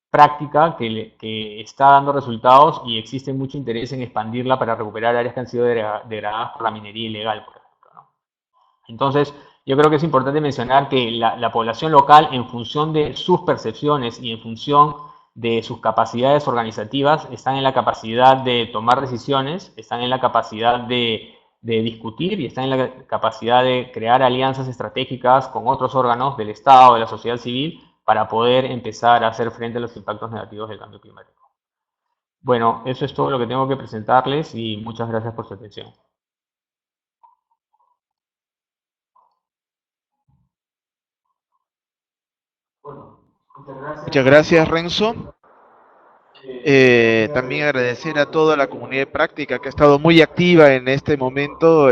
práctica que está dando resultados y existe mucho interés en expandirla para recuperar áreas que han sido degradadas por la minería ilegal, por ejemplo, ¿no? Entonces, yo creo que es importante mencionar que la población local, en función de sus percepciones y en función de sus capacidades organizativas, están en la capacidad de tomar decisiones, están en la capacidad de discutir y están en la capacidad de crear alianzas estratégicas con otros órganos del Estado, de la sociedad civil, para poder empezar a hacer frente a los impactos negativos del cambio climático. Bueno, eso es todo lo que tengo que presentarles y muchas gracias por su atención. Muchas gracias, Renzo. También agradecer a toda la comunidad de práctica que ha estado muy activa en este momento.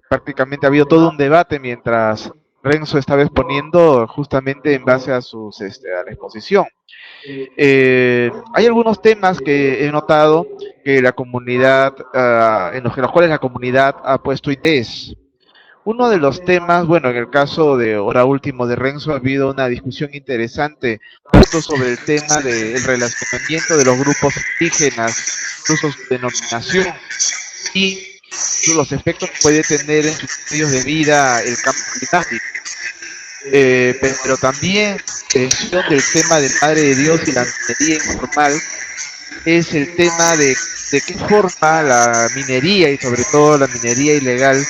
Prácticamente ha habido todo un debate mientras Renzo estaba exponiendo justamente en base a a la exposición. Hay algunos temas que he notado que la comunidad, en los cuales la comunidad ha puesto interés. Uno de los temas, bueno, en el caso de ahora último de Renzo ha habido una discusión interesante tanto sobre el tema del relacionamiento de los grupos indígenas, incluso su denominación y los efectos que puede tener en sus medios de vida el cambio climático. Pero también del tema del Madre de Dios y la minería informal es el tema de qué forma la minería y sobre todo la minería ilegal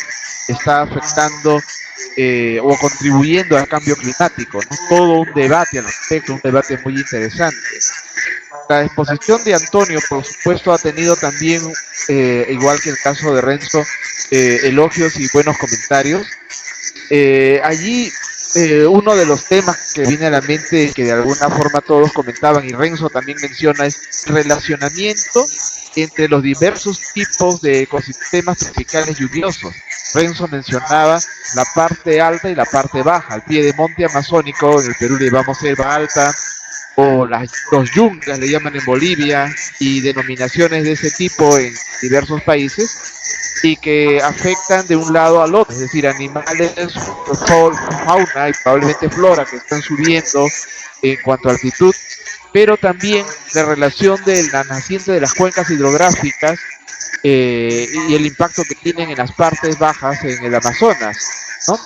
está afectando o contribuyendo al cambio climático, ¿no? Todo un debate al respecto, un debate muy interesante. La exposición de Antonio, por supuesto, ha tenido también, igual que el caso de Renzo, elogios y buenos comentarios. Allí uno de los temas que viene a la mente, que de alguna forma todos comentaban y Renzo también menciona, es relacionamiento entre los diversos tipos de ecosistemas tropicales lluviosos. Renzo mencionaba la parte alta y la parte baja. Al pie de monte amazónico, en el Perú le llamamos selva alta, o los yungas le llaman en Bolivia, y denominaciones de ese tipo en diversos países, y que afectan de un lado al otro, es decir, animales, fauna y probablemente flora que están subiendo en cuanto a altitud, pero también la relación de la naciente de las cuencas hidrográficas y el impacto que tienen en las partes bajas en el Amazonas, ¿no?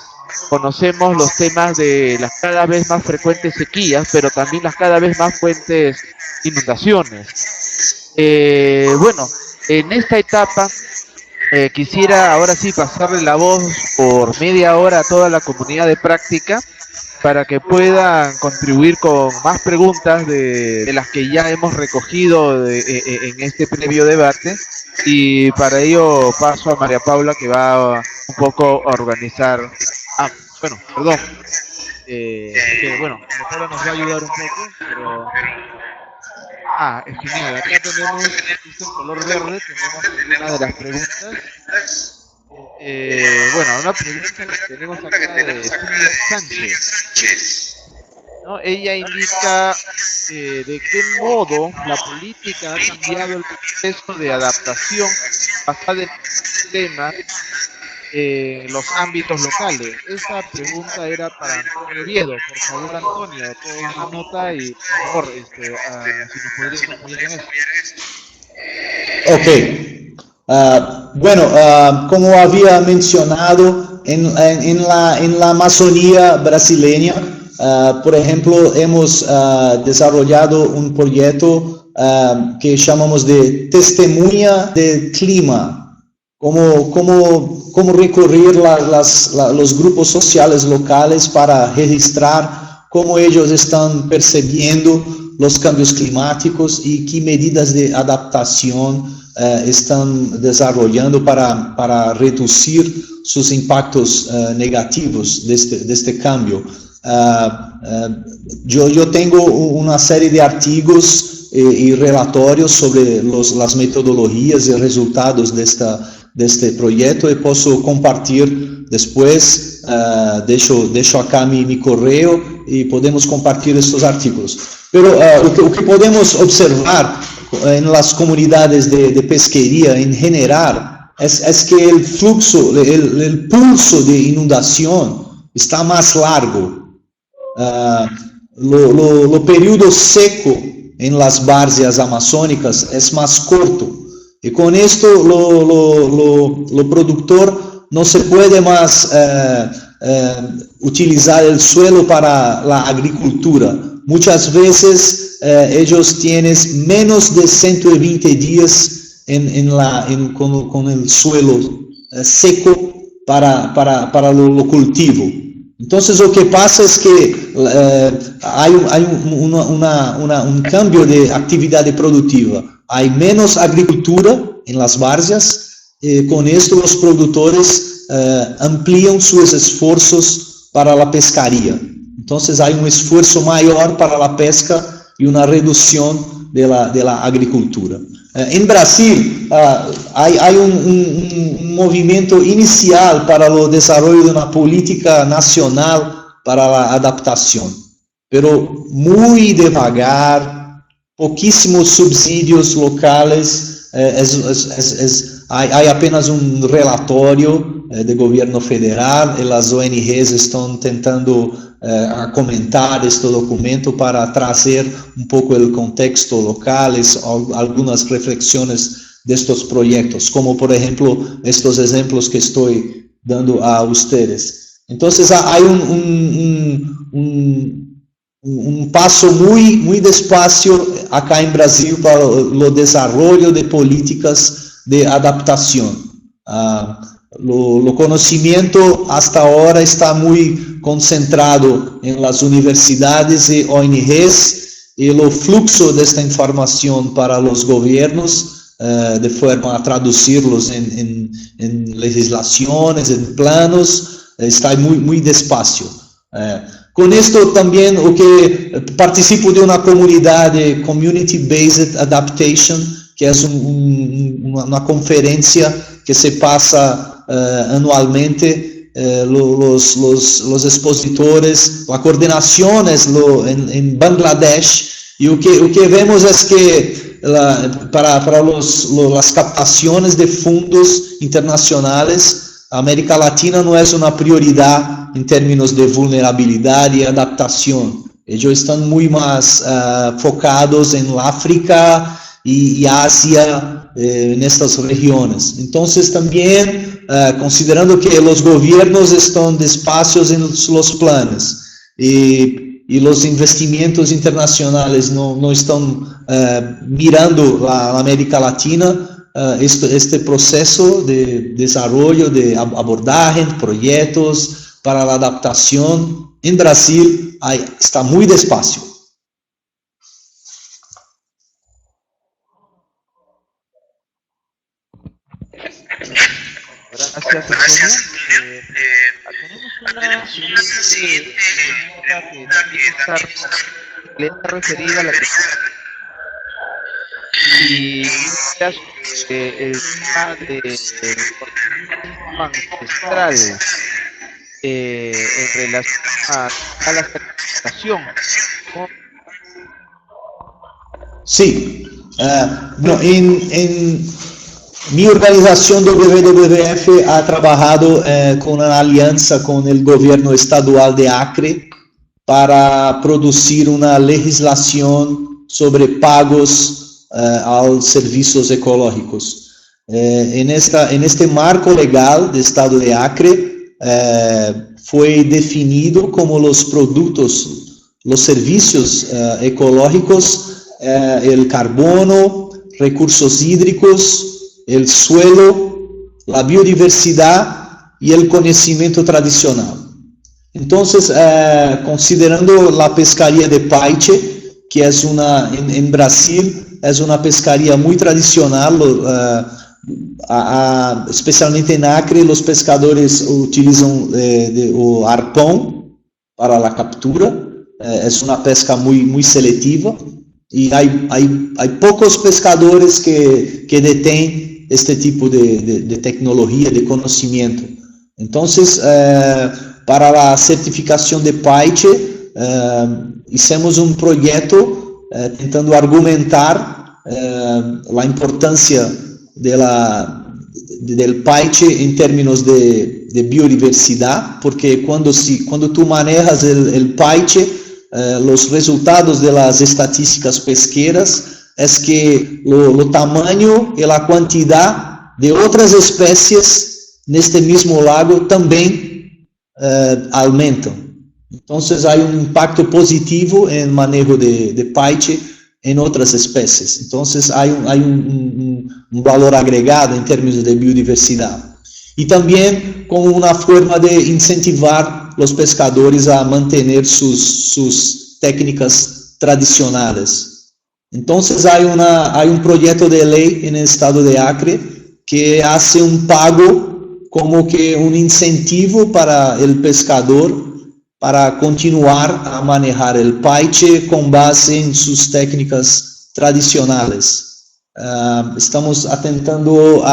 Conocemos los temas de las cada vez más frecuentes sequías, pero también las cada vez más fuertes inundaciones. Bueno, en esta etapa quisiera ahora sí pasarle la voz por media hora a toda la comunidad de práctica para que puedan contribuir con más preguntas de las que ya hemos recogido en este previo debate, y para ello paso a María Paula, que va un poco a organizar. Que bueno, María Paula nos va a ayudar un poco, pero es genial. Acá tenemos justo en color verde, tenemos una de las preguntas. Bueno, una pregunta que tenemos acá de Silvia Sánchez, ¿no? Ella indica de qué modo la política ha cambiado el proceso de adaptación basada en temas en los ámbitos locales. Esta pregunta era para Antonio Oviedo. Por favor, Antonio, toma una nota y por favor, si nos podrías apoyar en eso. Ok. Bueno, como había mencionado, en la Amazonía brasileña, por ejemplo, hemos desarrollado un proyecto que llamamos de Testemunha del Clima. Cómo recurrir los grupos sociales locales para registrar cómo ellos están percibiendo los cambios climáticos y qué medidas de adaptación están desarrollando para reducir sus impactos negativos de este cambio. Yo tengo una serie de artigos y relatorios sobre las metodologías y resultados de este proyecto, y puedo compartir después. Dejo acá mi correo y podemos compartir estos artículos. Pero lo que podemos observar en las comunidades de pesquería en general es que el flujo, el pulso de inundación está más largo. Lo periodo seco en las várzeas amazónicas es más corto. Y con esto lo productor no se puede más utilizar el suelo para la agricultura. Muchas veces ellos tienen menos de 120 días con el suelo seco para lo cultivo. Entonces lo que pasa es que hay un cambio de actividad productiva. Hay menos agricultura en las várzeas, y con esto los productores amplían sus esfuerzos para la pescaría. Entonces hay un esfuerzo mayor para la pesca y una reducción de la agricultura. En Brasil hay un movimiento inicial para el desarrollo de una política nacional para la adaptación, pero muy devagar, pouquíssimos subsídios locales hay apenas um relatório do governo federal e as ONGs estão tentando comentar este documento para trazer um pouco o contexto local, algumas reflexões destes projetos, como por exemplo estes exemplos que estou dando a ustedes. Então, há um passo muito despacio acá em Brasil para o desenvolvimento de políticas de adaptação. O conhecimento hasta agora está muito concentrado em las universidades e ONGs, e o fluxo desta informação para os governos, de forma a traduzirlos em legislações, em planos, está muito despacio. Com isto também, o que participo de uma comunidade Community-Based Adaptation, que é uma conferência que se passa anualmente, os expositores, a coordenações em Bangladesh, e o que vemos é que para as captações de fundos internacionais, a América Latina não é uma prioridade em termos de vulnerabilidade e adaptação. Eles estão muito mais focados em África e Ásia, nestas regiões. Então, também, considerando que os governos estão despacios em os planos e os investimentos internacionais não estão mirando a América Latina, este proceso de desenvolvimento, de abordagem, projetos para a adaptação em Brasil está muito despacio. Gracias, Antonio. Tenemos una siguiente pregunta que le referida a la y el tema de ancestral en relación a la certificación. Sí, en mi organización WWF ha trabajado con una alianza con el gobierno estadual de Acre para producir una legislación sobre pagos a los servicios ecológicos. En este marco legal del estado de Acre, fue definido como los productos, los servicios ecológicos, el carbono, recursos hídricos, el suelo, la biodiversidad y el conocimiento tradicional. Entonces, considerando la pescaría de paiche, que es en Brasil, es una pescaría muy tradicional, especialmente en Acre, los pescadores utilizan o arpón para la captura, es una pesca muy selectiva, y hay pocos pescadores que detén este tipo de tecnología, de conocimiento. Entonces, para la certificación de paiche, hicimos un proyecto tentando argumentar la importancia del paiche en términos de biodiversidad, porque cuando tú manejas el paiche, los resultados de las estadísticas pesqueras es que lo tamaño y la cantidad de otras especies en este mismo lago también aumentan. Entonces hay un impacto positivo en el manejo de paiche en otras especies. Entonces hay un valor agregado en términos de biodiversidad. Y también como una forma de incentivar los pescadores a mantener sus técnicas tradicionales. Entonces hay un proyecto de ley en el estado de Acre que hace un pago como que un incentivo para el pescador para continuar a manejar el paiche con base en sus técnicas tradicionales. Estamos atentando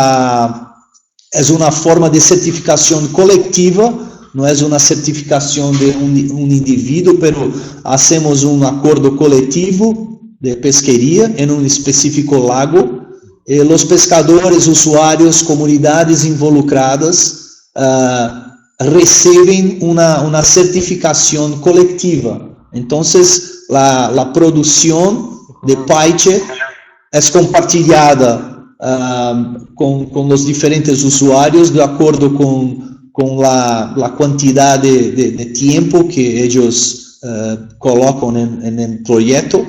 es una forma de certificación colectiva, no es una certificación de un individuo, pero hacemos un acuerdo colectivo de pesquería en un específico lago, los pescadores, usuarios, comunidades involucradas reciben una certificación colectiva. Entonces, la producción de paiche es compartida con los diferentes usuarios de acuerdo con la cantidad de tiempo que ellos colocan en el proyecto,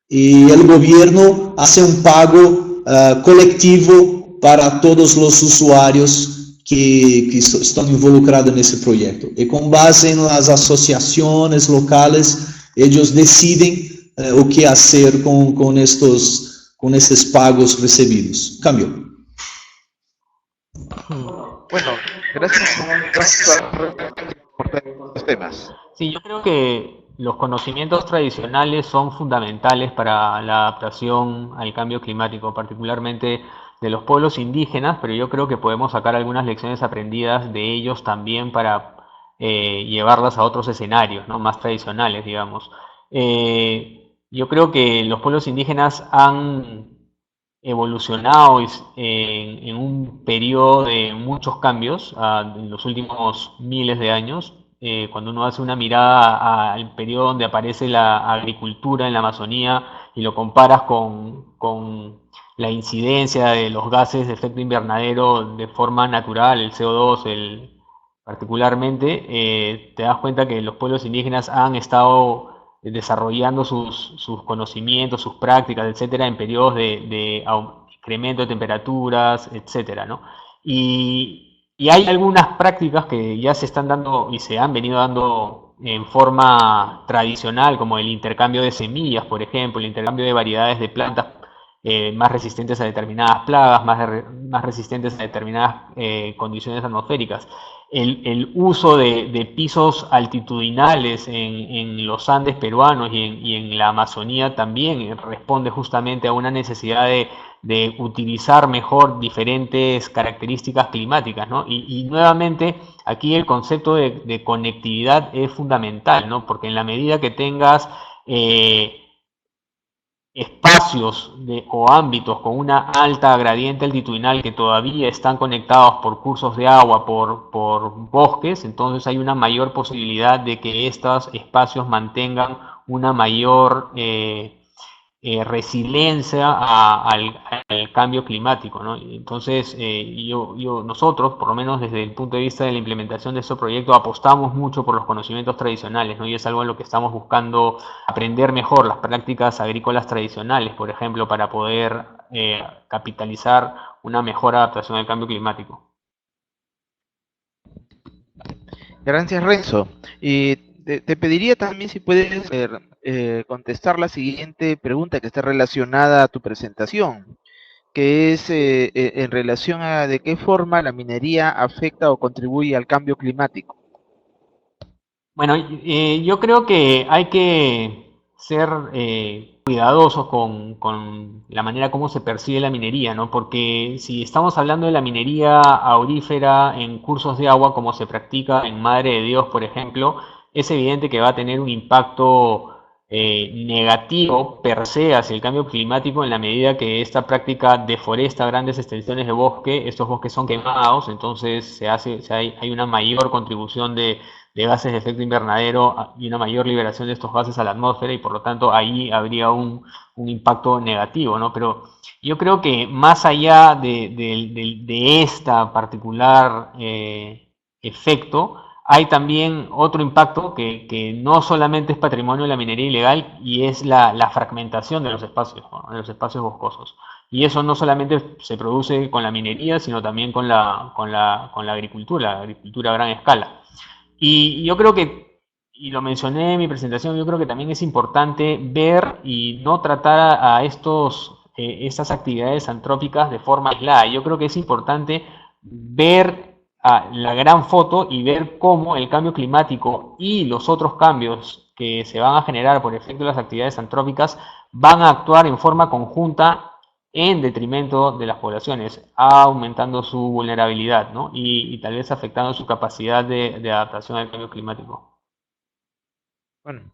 y el gobierno hace un pago colectivo para todos los usuarios que están involucrados en ese proyecto. Y con base en las asociaciones locales, ellos deciden o qué hacer con estos pagos recibidos. Cambio. Bueno, gracias por estos temas. Sí, yo creo que los conocimientos tradicionales son fundamentales para la adaptación al cambio climático, particularmente de los pueblos indígenas, pero yo creo que podemos sacar algunas lecciones aprendidas de ellos también para llevarlas a otros escenarios, ¿no? Más tradicionales, digamos. Yo creo que los pueblos indígenas han evolucionado en un periodo de muchos cambios en los últimos miles de años. Cuando uno hace una mirada al periodo donde aparece la agricultura en la Amazonía y lo comparas con la incidencia de los gases de efecto invernadero de forma natural, el CO2, particularmente, te das cuenta que los pueblos indígenas han estado desarrollando sus conocimientos, sus prácticas, etcétera, en periodos de incremento de temperaturas, etcétera, ¿no? Y hay algunas prácticas que ya se están dando y se han venido dando en forma tradicional, como el intercambio de semillas, por ejemplo, el intercambio de variedades de plantas más resistentes a determinadas plagas, más resistentes a determinadas condiciones atmosféricas. El uso de pisos altitudinales en los Andes peruanos y en la Amazonía también responde justamente a una necesidad de utilizar mejor diferentes características climáticas, ¿no? Y nuevamente aquí el concepto de conectividad es fundamental, ¿no? Porque en la medida que tengas espacios o ámbitos con una alta gradiente altitudinal que todavía están conectados por cursos de agua, por bosques, entonces hay una mayor posibilidad de que estos espacios mantengan una mayor resiliencia al cambio climático, ¿no? Entonces, nosotros, por lo menos desde el punto de vista de la implementación de este proyecto, apostamos mucho por los conocimientos tradicionales, ¿no? Y es algo en lo que estamos buscando aprender mejor las prácticas agrícolas tradicionales, por ejemplo, para poder capitalizar una mejor adaptación al cambio climático. Gracias, Renzo. Y te pediría también si puedes contestar la siguiente pregunta que está relacionada a tu presentación, que es en relación a de qué forma la minería afecta o contribuye al cambio climático. Bueno, yo creo que hay que ser cuidadosos con la manera como se percibe la minería, ¿no? Porque si estamos hablando de la minería aurífera en cursos de agua, como se practica en Madre de Dios, por ejemplo, es evidente que va a tener un impacto negativo per se hacia el cambio climático en la medida que esta práctica deforesta grandes extensiones de bosque, estos bosques son quemados, entonces hay una mayor contribución de gases de efecto invernadero y una mayor liberación de estos gases a la atmósfera, y por lo tanto ahí habría un impacto negativo, ¿no? Pero yo creo que más allá de esta particular efecto, hay también otro impacto que no solamente es patrimonio de la minería ilegal, y es la fragmentación de los espacios, ¿no? De los espacios boscosos. Y eso no solamente se produce con la minería, sino también con la agricultura a gran escala. Y yo creo que, y lo mencioné en mi presentación, yo creo que también es importante ver y no tratar a estas actividades antrópicas de forma aislada. Yo creo que es importante ver la gran foto y ver cómo el cambio climático y los otros cambios que se van a generar por efecto de las actividades antrópicas van a actuar en forma conjunta en detrimento de las poblaciones, aumentando su vulnerabilidad, ¿no? Y tal vez afectando su capacidad de adaptación al cambio climático. Bueno,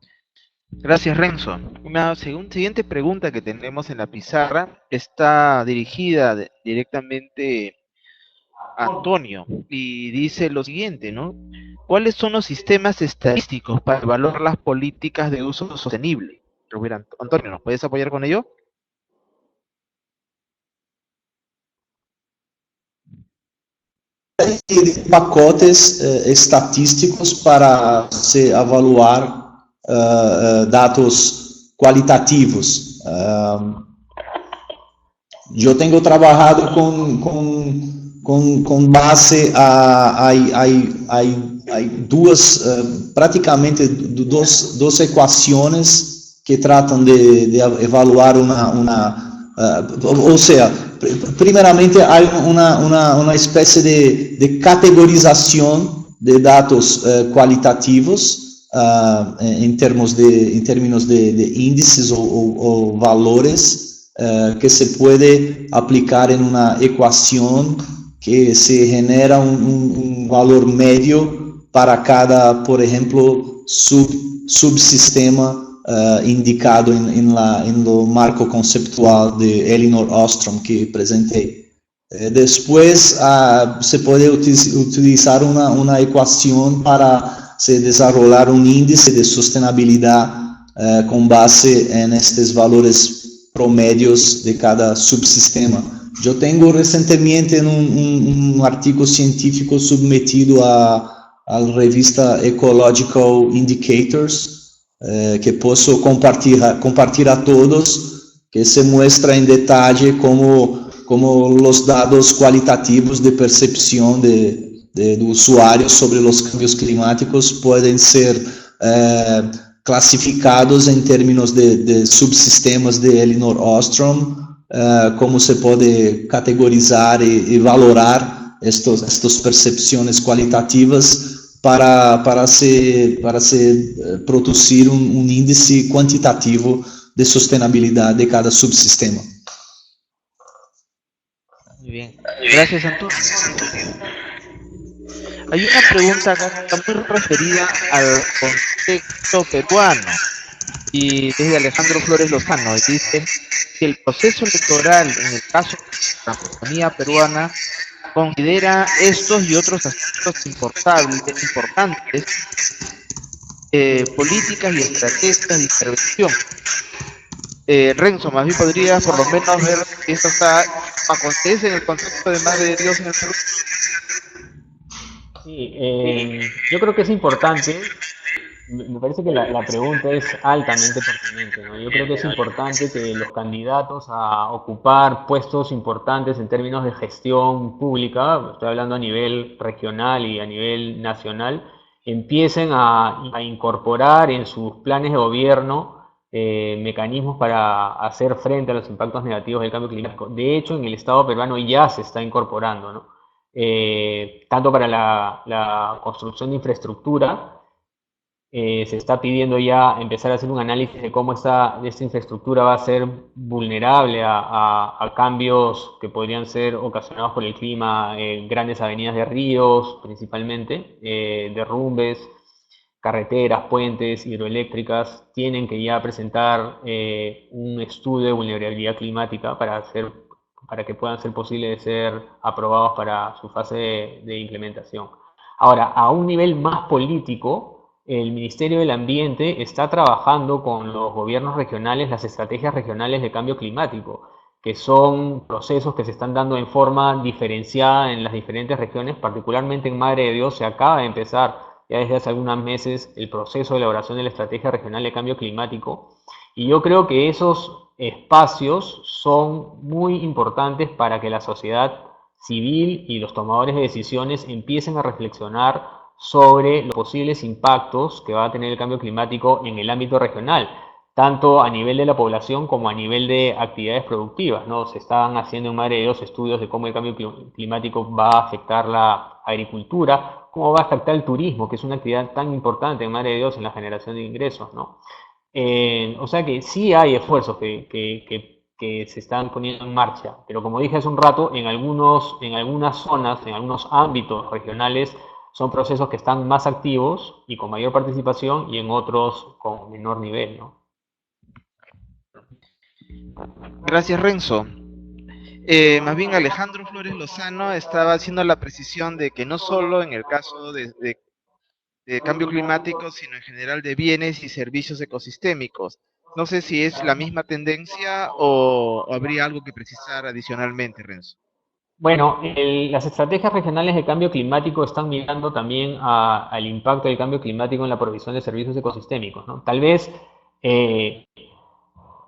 Gracias, Renzo. Una siguiente pregunta que tenemos en la pizarra está dirigida directamente a Antonio y dice lo siguiente, ¿no? ¿Cuáles son los sistemas estadísticos para evaluar las políticas de uso sostenible? Antonio, ¿nos puedes apoyar con ello? Pacotes estatísticos para se evaluar dados qualitativos. Eu tenho trabalhado com base a duas, praticamente duas equações que tratam de evaluar ou seja, primeiramente há uma espécie de categorização de dados qualitativos em termos de índices ou valores que se puede aplicar en una ecuación que se genera un valor medio para cada, por ejemplo, subsistema indicado en lo marco conceptual de Elinor Ostrom que presenté. Después se puede utilizar una ecuación para se desarrollar un índice de sostenibilidad con base en estos valores promedios de cada subsistema. Eu tenho recentemente um artigo científico submetido à revista Ecological Indicators, que posso compartilhar a todos, que se muestra em detalhe como os dados qualitativos de percepção do usuário sobre os cambios climáticos podem ser clasificados em termos de subsistemas de Elinor Ostrom, como se pode categorizar e valorar estas percepções qualitativas para se produzir um índice quantitativo de sustentabilidade de cada subsistema. Muy bien, gracias, Antonio. Hay una pregunta acá muy referida al contexto peruano y desde Alejandro Flores Lozano, y dice que el proceso electoral en el caso de la economía peruana considera estos y otros aspectos importantes, políticas y estrategias de intervención. Renzo, más bien podrías por lo menos ver que esto acontece en el contexto de Madre de Dios en el Perú. Sí, yo creo que es importante, me parece que la pregunta es altamente pertinente, ¿no? Yo creo que es importante que los candidatos a ocupar puestos importantes en términos de gestión pública, estoy hablando a nivel regional y a nivel nacional, empiecen a incorporar en sus planes de gobierno mecanismos para hacer frente a los impactos negativos del cambio climático. De hecho, en el Estado peruano ya se está incorporando, ¿no? Tanto para la construcción de infraestructura, se está pidiendo ya empezar a hacer un análisis de cómo esta infraestructura va a ser vulnerable a cambios que podrían ser ocasionados por el clima, grandes avenidas de ríos principalmente, derrumbes, carreteras, puentes, hidroeléctricas, tienen que ya presentar un estudio de vulnerabilidad climática para que puedan ser posibles de ser aprobados para su fase de implementación. Ahora, a un nivel más político, el Ministerio del Ambiente está trabajando con los gobiernos regionales las estrategias regionales de cambio climático, que son procesos que se están dando en forma diferenciada en las diferentes regiones, particularmente en Madre de Dios se acaba de empezar ya desde hace algunos meses el proceso de elaboración de la Estrategia Regional de Cambio Climático, y yo creo que esos espacios son muy importantes para que la sociedad civil y los tomadores de decisiones empiecen a reflexionar sobre los posibles impactos que va a tener el cambio climático en el ámbito regional, tanto a nivel de la población como a nivel de actividades productivas, ¿no? Se están haciendo en Madre de Dios estudios de cómo el cambio climático va a afectar la agricultura, cómo va a afectar el turismo, que es una actividad tan importante en Madre de Dios en la generación de ingresos, ¿no? O sea que sí hay esfuerzos que se están poniendo en marcha, pero como dije hace un rato, en algunas zonas, en algunos ámbitos regionales, son procesos que están más activos y con mayor participación y en otros con menor nivel, ¿no? Gracias, Renzo. Más bien Alejandro Flores Lozano estaba haciendo la precisión de que no solo en el caso de cambio climático, sino en general de bienes y servicios ecosistémicos. No sé si es la misma tendencia o habría algo que precisar adicionalmente, Renzo. Bueno, las estrategias regionales de cambio climático están mirando también al impacto del cambio climático en la provisión de servicios ecosistémicos, ¿no? Tal vez eh,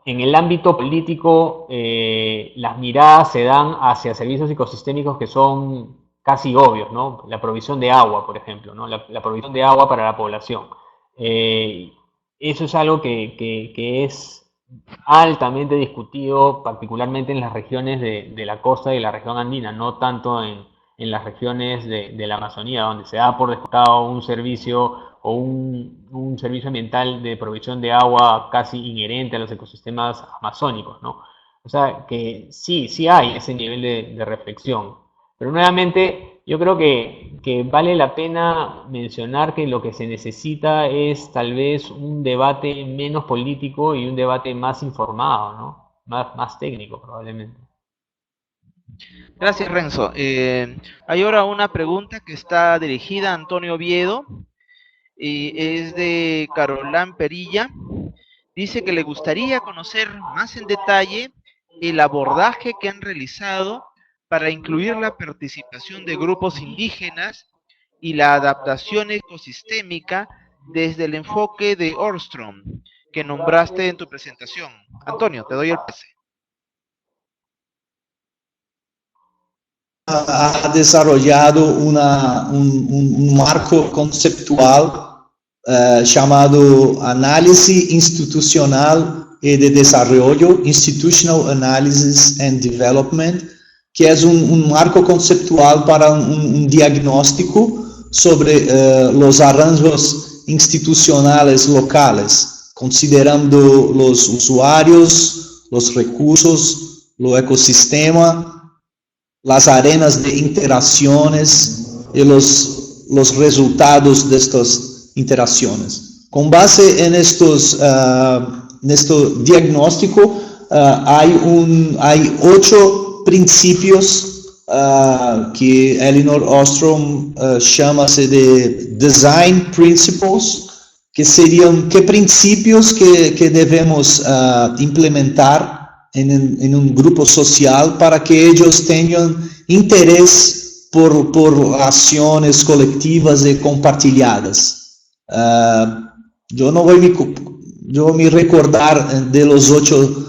en el ámbito político las miradas se dan hacia servicios ecosistémicos que son casi obvios, ¿no? La provisión de agua, por ejemplo, ¿no? La provisión de agua para la población. Eh, Eso es algo que es altamente discutido, particularmente en las regiones de la costa y de la región andina, no tanto en las regiones de la Amazonía, donde se da por descontado un servicio o un servicio ambiental de provisión de agua casi inherente a los ecosistemas amazónicos, ¿no? O sea que sí hay ese nivel de reflexión. Pero nuevamente, yo creo que vale la pena mencionar que lo que se necesita es tal vez un debate menos político y un debate más informado, ¿no? Más técnico, probablemente. Gracias, Renzo. Hay ahora una pregunta que está dirigida a Antonio Oviedo y es de Carolán Perilla. Dice que le gustaría conocer más en detalle el abordaje que han realizado para incluir la participación de grupos indígenas y la adaptación ecosistémica desde el enfoque de Ostrom que nombraste en tu presentación. Antonio, te doy el pase. Ha desarrollado un marco conceptual llamado Análisis Institucional y de Desarrollo, Institutional Analysis and Development, que es un marco conceptual para un diagnóstico sobre los arranjos institucionales locales, considerando los usuarios, los recursos, el ecosistema, las arenas de interacciones y los resultados de estas interacciones. Con base en estos diagnóstico, hay 8 principios que Elinor Ostrom llama de Design Principles, que serían qué principios que debemos implementar en un grupo social para que ellos tengan interés por acciones colectivas y compartidas. Yo no voy a recordar de los 8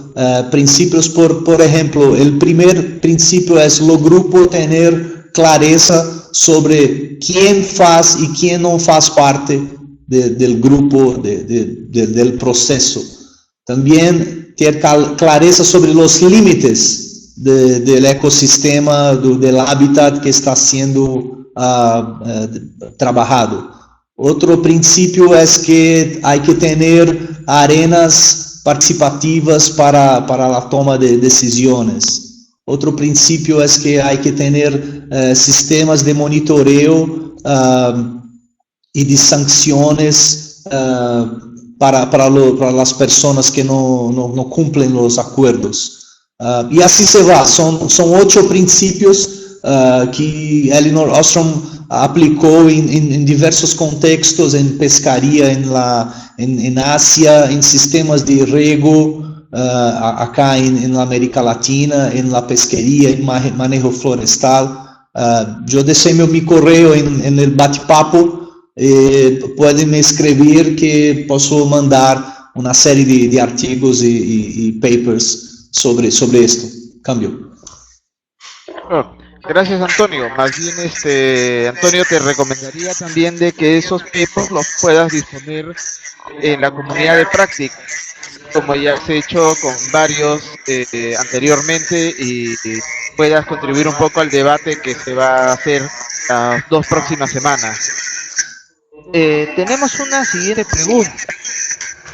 principios, por ejemplo, el primer principio es lo grupo tener clareza sobre quién faz y quién no faz parte del grupo, del proceso. También ter clareza sobre los límites del ecosistema, del hábitat que está siendo trabajado. Otro principio es que hay que tener arenas participativas para la toma de decisiones. Otro principio es que hay que tener sistemas de monitoreo y de sanciones para las personas que no cumplen los acuerdos. Y así se va, son 8 principios que Elinor Ostrom aplicó en diversos contextos, en pescaría, en Asia, en sistemas de riego, acá en la América Latina, en la pesquería, en manejo florestal. Yo deseo mi correo en el bate-papo. Pueden escribir que puedo mandar una serie de artículos y papers sobre esto. Cambio. Oh, gracias, Antonio. Más bien, Antonio, te recomendaría también de que esos papers los puedas disponer en la comunidad de práctica, como ya has hecho con varios anteriormente, y puedas contribuir un poco al debate que se va a hacer las 2 próximas semanas. Tenemos una siguiente pregunta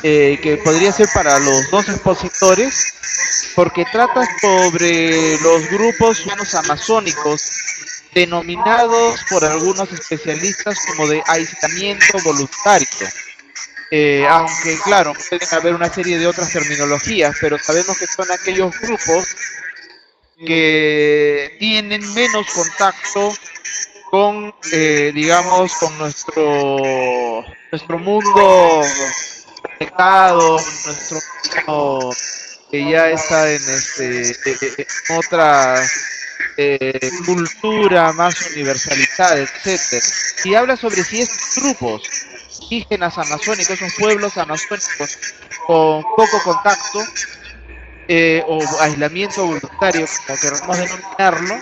que podría ser para los 2 expositores, porque trata sobre los grupos humanos amazónicos denominados por algunos especialistas como de aislamiento voluntario. Aunque claro, pueden haber una serie de otras terminologías, pero sabemos que son aquellos grupos que tienen menos contacto con, digamos, con nuestro mundo conectado, nuestro mundo que ya está en otra cultura más universalizada, etcétera. Y habla sobre si estos grupos indígenas amazónicos son pueblos amazónicos con poco contacto o aislamiento voluntario, como queramos denominarlo,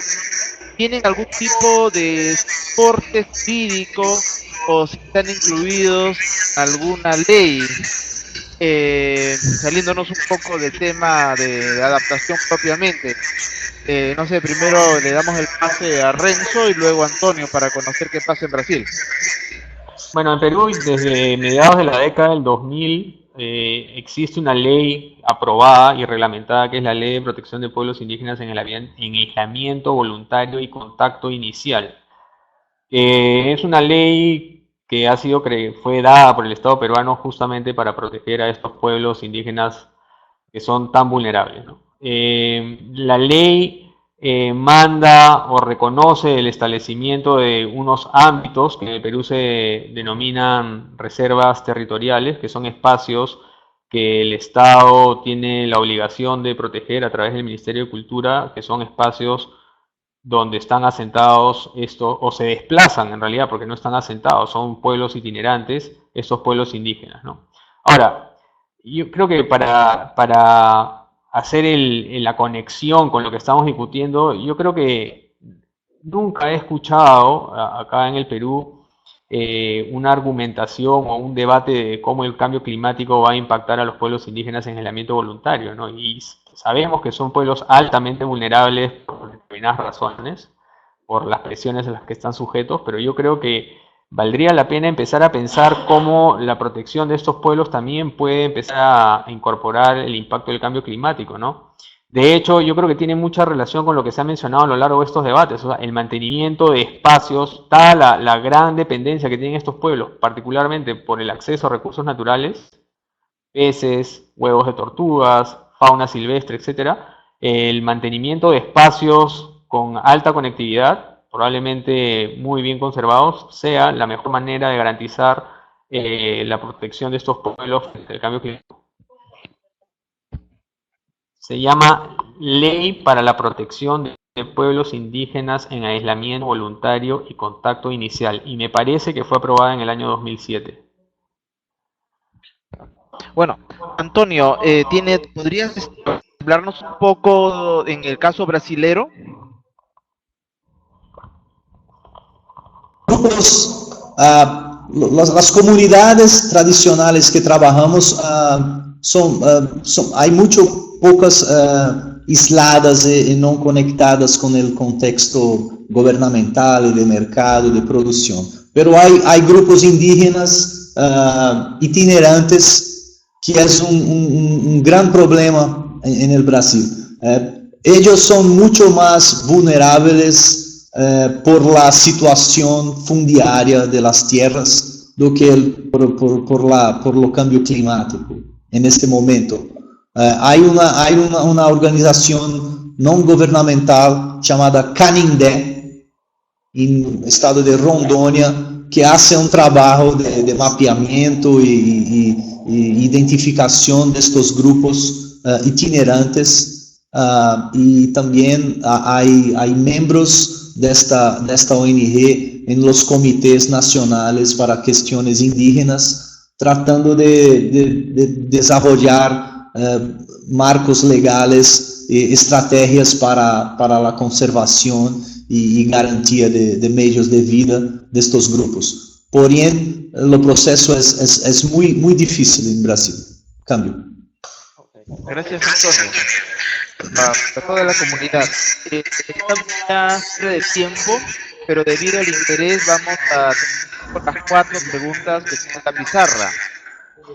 tienen algún tipo de soporte jurídico o si están incluidos en alguna ley, saliéndonos un poco del tema de adaptación propiamente. No sé, primero le damos el pase a Renzo y luego a Antonio para conocer qué pasa en Brasil. Bueno, en Perú desde mediados de la década del 2000 existe una ley aprobada y reglamentada que es la Ley de Protección de Pueblos Indígenas en aislamiento voluntario y contacto inicial. Es una ley que fue dada por el Estado peruano justamente para proteger a estos pueblos indígenas que son tan vulnerables, ¿no? La ley manda o reconoce el establecimiento de unos ámbitos que en el Perú se denominan reservas territoriales, que son espacios que el Estado tiene la obligación de proteger a través del Ministerio de Cultura, que son espacios donde están asentados estos, o se desplazan en realidad, porque no están asentados, son pueblos itinerantes, estos pueblos indígenas, ¿no? Ahora, yo creo que para hacer la conexión con lo que estamos discutiendo, yo creo que nunca he escuchado acá en el Perú una argumentación o un debate de cómo el cambio climático va a impactar a los pueblos indígenas en aislamiento voluntario, ¿no? Y sabemos que son pueblos altamente vulnerables por determinadas razones, por las presiones a las que están sujetos, pero yo creo que valdría la pena empezar a pensar cómo la protección de estos pueblos también puede empezar a incorporar el impacto del cambio climático, ¿no? De hecho, yo creo que tiene mucha relación con lo que se ha mencionado a lo largo de estos debates, o sea, el mantenimiento de espacios, la gran dependencia que tienen estos pueblos, particularmente por el acceso a recursos naturales, peces, huevos de tortugas, fauna silvestre, etcétera, el mantenimiento de espacios con alta conectividad, probablemente muy bien conservados, sea la mejor manera de garantizar la protección de estos pueblos frente al cambio climático. Se llama Ley para la Protección de Pueblos Indígenas en Aislamiento Voluntario y Contacto Inicial, y me parece que fue aprobada en el año 2007. Bueno, Antonio, ¿podrías hablarnos un poco en el caso brasilero? Grupos, las comunidades tradicionales que trabajamos hay pocas aisladas y no conectadas con el contexto gubernamental y de mercado y de producción. Pero hay grupos indígenas itinerantes que es un gran problema en el Brasil. Ellos son mucho más vulnerables por la situación fundiaria de las tierras do que por lo cambio climático en este momento. Hay una organización no gubernamental llamada Canindé, en el estado de Rondônia, que hace un trabajo de mapeamiento y identificación de estos grupos itinerantes, y también hay miembros de esta ONG en los comités nacionales para cuestiones indígenas, tratando de desarrollar marcos legales e estrategias para la conservación y garantía de medios de vida de estos grupos. Porém, el proceso es muy difícil en Brasil. Cambio. Gracias, Antonio. Para toda la comunidad. Estamos ya fuera de tiempo, pero debido al interés vamos a tener por las 4 preguntas que están en la pizarra.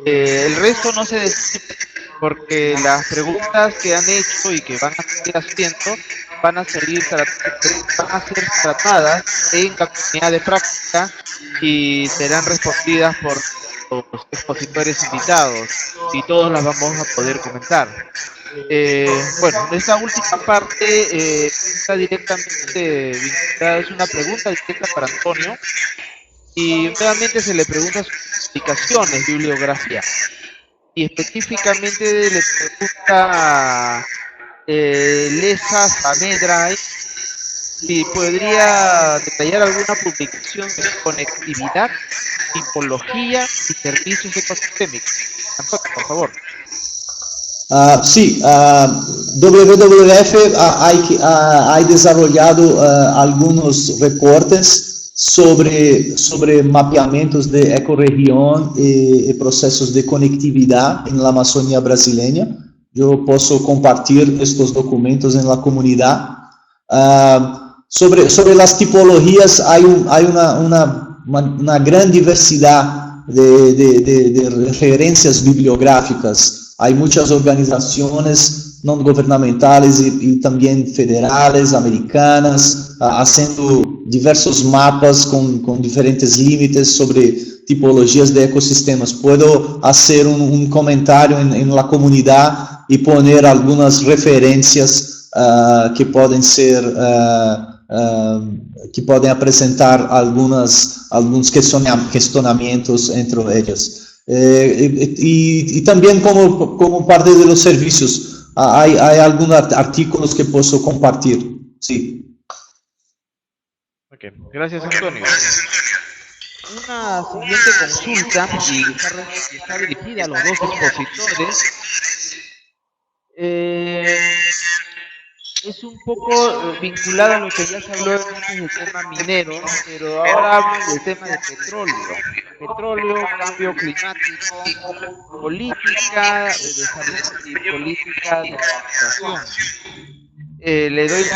El resto no se decide porque las preguntas que han hecho y que van a seguir haciendo van a van a ser tratadas en la comunidad de práctica y serán respondidas por los expositores invitados y todos las vamos a poder comentar. Bueno, esta última parte está directamente vinculada, es una pregunta directa para Antonio y nuevamente se le pregunta sus publicaciones, bibliografía, y específicamente le pregunta Lesa Saavedra si podría detallar alguna publicación de conectividad, tipología y servicios ecosistémicos. Antonio, por favor. Sí, WWF ha desarrollado algunos reportes sobre mapeamientos de ecorregión y procesos de conectividad en la Amazonía brasileña. Yo puedo compartir estos documentos en la comunidad. Sobre las tipologías hay una gran diversidad de referencias bibliográficas. Hay muchas organizaciones no gubernamentales y también federales, americanas, haciendo diversos mapas con diferentes límites sobre tipologías de ecosistemas. Puedo hacer un comentario en la comunidad y poner algunas referencias que pueden ser, que pueden presentar algunos cuestionamientos entre ellas. Y también como parte de los servicios, hay algunos artículos que puedo compartir. Sí. Okay. Gracias, Antonio. Una siguiente consulta, y está dirigida a los dos expositores, es un poco vinculada a lo que ya se habló antes del tema minero, pero ahora hablo del tema de petróleo, cambio climático, política de desarrollo y política de adaptación. Le doy el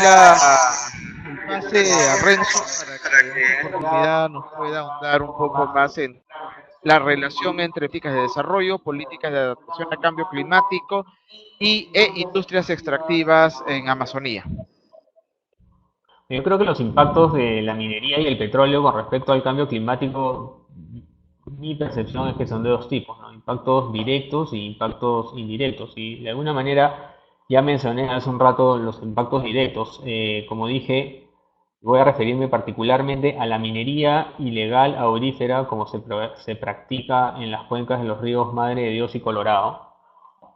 pase a Renzo para que en esta oportunidad nos pueda ahondar un poco más en la relación entre políticas de desarrollo, políticas de adaptación al cambio climático e industrias extractivas en Amazonía. Yo creo que los impactos de la minería y el petróleo con respecto al cambio climático, mi percepción es que son de dos tipos, ¿no? Impactos directos y impactos indirectos. Y de alguna manera ya mencioné hace un rato los impactos directos. Como dije, voy a referirme particularmente a la minería ilegal aurífera como se practica en las cuencas de los ríos Madre de Dios y Colorado.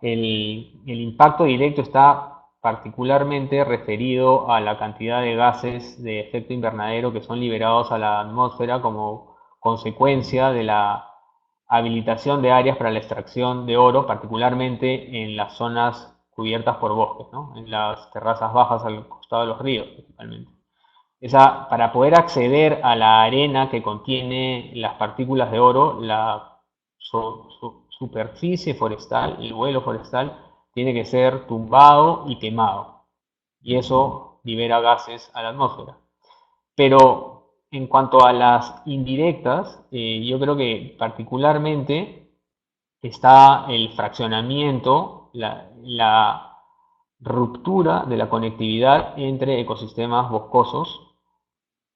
El impacto directo está particularmente referido a la cantidad de gases de efecto invernadero que son liberados a la atmósfera como consecuencia de la habilitación de áreas para la extracción de oro, particularmente en las zonas cubiertas por bosques, ¿no? En las terrazas bajas al costado de los ríos, principalmente. Para poder acceder a la arena que contiene las partículas de oro, la superficie forestal, el vuelo forestal, tiene que ser tumbado y quemado. Y eso libera gases a la atmósfera. Pero en cuanto a las indirectas, yo creo que particularmente está el fraccionamiento, la ruptura de la conectividad entre ecosistemas boscosos.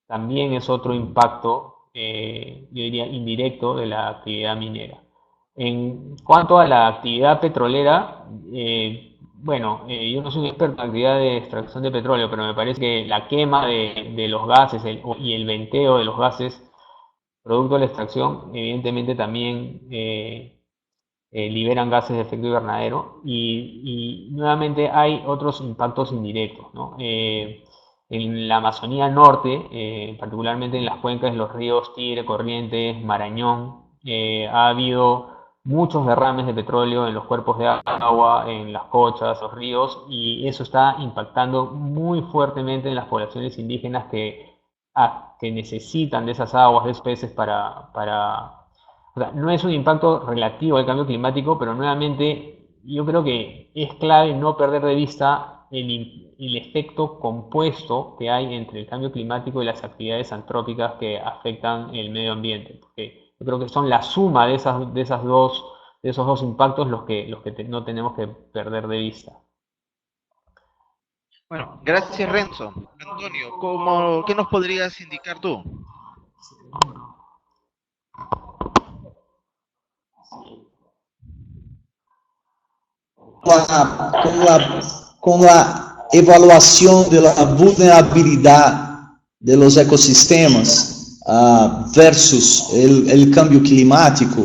También es otro impacto, yo diría, indirecto de la actividad minera. En cuanto a la actividad petrolera, bueno, yo no soy un experto en actividad de extracción de petróleo, pero me parece que la quema de los gases y el venteo de los gases producto de la extracción, evidentemente también liberan gases de efecto invernadero y nuevamente hay otros impactos indirectos, ¿no? En la Amazonía Norte, particularmente en las cuencas de los ríos Tigre, Corrientes, Marañón, ha habido muchos derrames de petróleo en los cuerpos de agua, en las cochas, los ríos, y eso está impactando muy fuertemente en las poblaciones indígenas que necesitan de esas aguas, de esos peces o sea, no es un impacto relativo al cambio climático, pero nuevamente yo creo que es clave no perder de vista el efecto compuesto que hay entre el cambio climático y las actividades antrópicas que afectan el medio ambiente. Porque yo creo que son la suma de esos dos impactos los que no tenemos que perder de vista. Bueno, gracias Renzo. Antonio, ¿qué nos podrías indicar tú? Con la evaluación de la vulnerabilidad de los ecosistemas versus el cambio climático,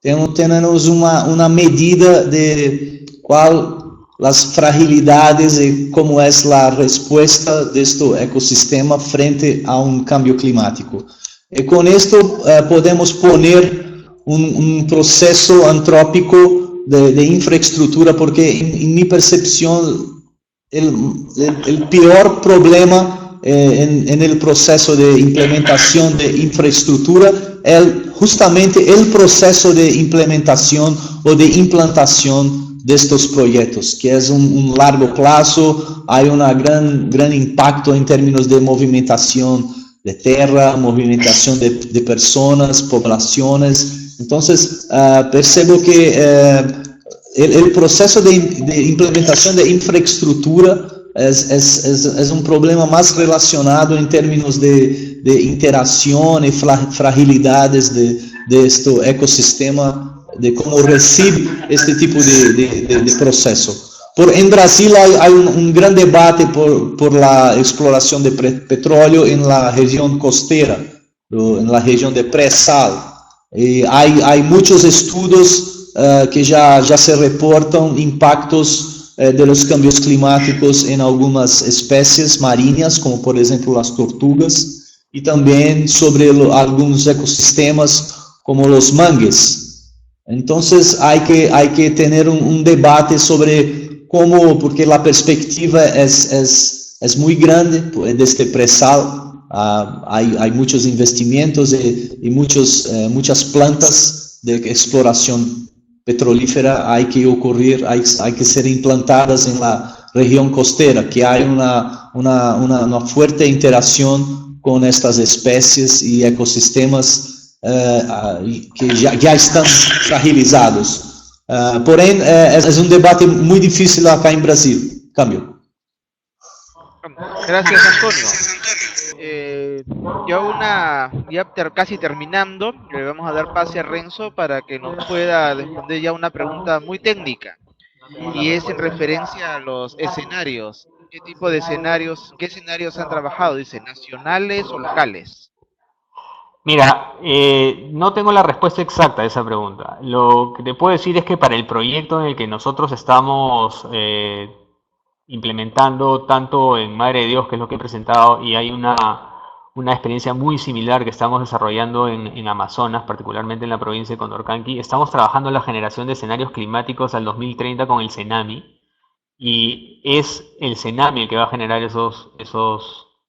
tenemos una medida de cuál las fragilidades y cómo es la respuesta de este ecosistema frente a un cambio climático. Y con esto podemos poner un proceso antrópico de infraestructura, porque en mi percepción el peor problema en el proceso de implementación de infraestructura es justamente el proceso de implementación o de implantación de estos proyectos, que es un largo plazo, hay un gran impacto en términos de movimentación de tierra, movimentación de personas, poblaciones. Entonces, percebo que el proceso de implementación de infraestructura es un problema más relacionado en términos de interacción y fragilidades de este ecosistema, de cómo recibe este tipo de proceso. En Brasil hay un gran debate por la exploración de petróleo en la región costera, en la región de pré-sal. Hay muchos estudios que ya se reportan impactos de los cambios climáticos en algunas especies marinas, como por ejemplo las tortugas, y también sobre algunos ecosistemas como los mangues. Entonces hay que tener un debate sobre cómo, porque la perspectiva es muy grande de este presal. Hay muchos investimentos y muchas plantas de exploración petrolífera hay que ser implantadas en la región costera, que hay una fuerte interacción con estas especies y ecosistemas que ya están fragilizados. Porém, es un debate muy difícil acá en Brasil. Cambio. Gracias, Antonio. Casi terminando, le vamos a dar pase a Renzo para que nos pueda responder ya una pregunta muy técnica, y es en referencia a los escenarios. ¿Qué tipo de escenarios, qué escenarios han trabajado? Dice, ¿nacionales o locales? Mira, no tengo la respuesta exacta a esa pregunta. Lo que te puedo decir es que para el proyecto en el que nosotros estamos implementando, tanto en Madre de Dios, que es lo que he presentado, y hay una experiencia muy similar que estamos desarrollando en Amazonas, particularmente en la provincia de Condorcanqui, estamos trabajando en la generación de escenarios climáticos al 2030 con el CENAMI, y es el CENAMI el que va a generar esos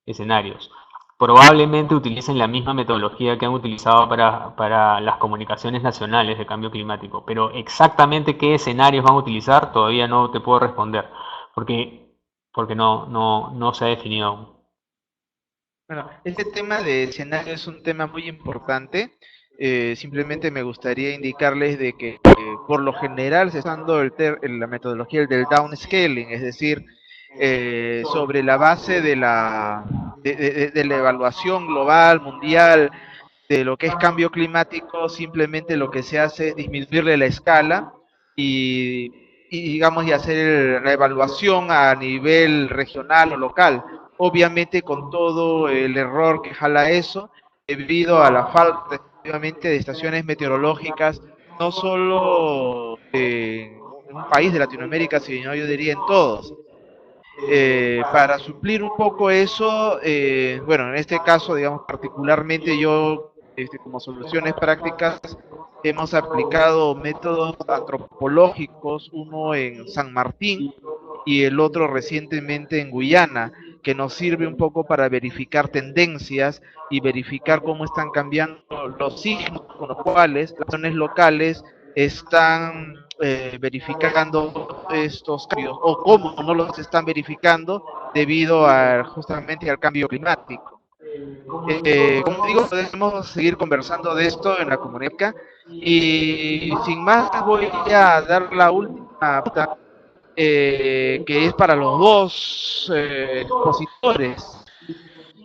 escenarios. Probablemente utilicen la misma metodología que han utilizado para las comunicaciones nacionales de cambio climático, pero exactamente qué escenarios van a utilizar todavía no te puedo responder, porque no se ha definido aún. Bueno, este tema de escenario es un tema muy importante. Simplemente me gustaría indicarles de que por lo general se está dando la metodología del downscaling, es decir, sobre la base de de la evaluación global, mundial, de lo que es cambio climático. Simplemente lo que se hace es disminuirle la escala y, digamos, y hacer la evaluación a nivel regional o local, obviamente con todo el error que jala eso, debido a la falta de estaciones meteorológicas, no solo en un país de Latinoamérica, sino yo diría en todos. Para suplir un poco eso, bueno, en este caso, digamos, particularmente yo, como soluciones prácticas, hemos aplicado métodos antropológicos, uno en San Martín y el otro recientemente en Guyana, que nos sirve un poco para verificar tendencias y verificar cómo están cambiando los signos con los cuales las zonas locales están verificando estos cambios, o cómo no los están verificando debido justamente al cambio climático. Como digo, podemos seguir conversando de esto en la comunidad, y sin más voy a dar la última. que es para los dos expositores,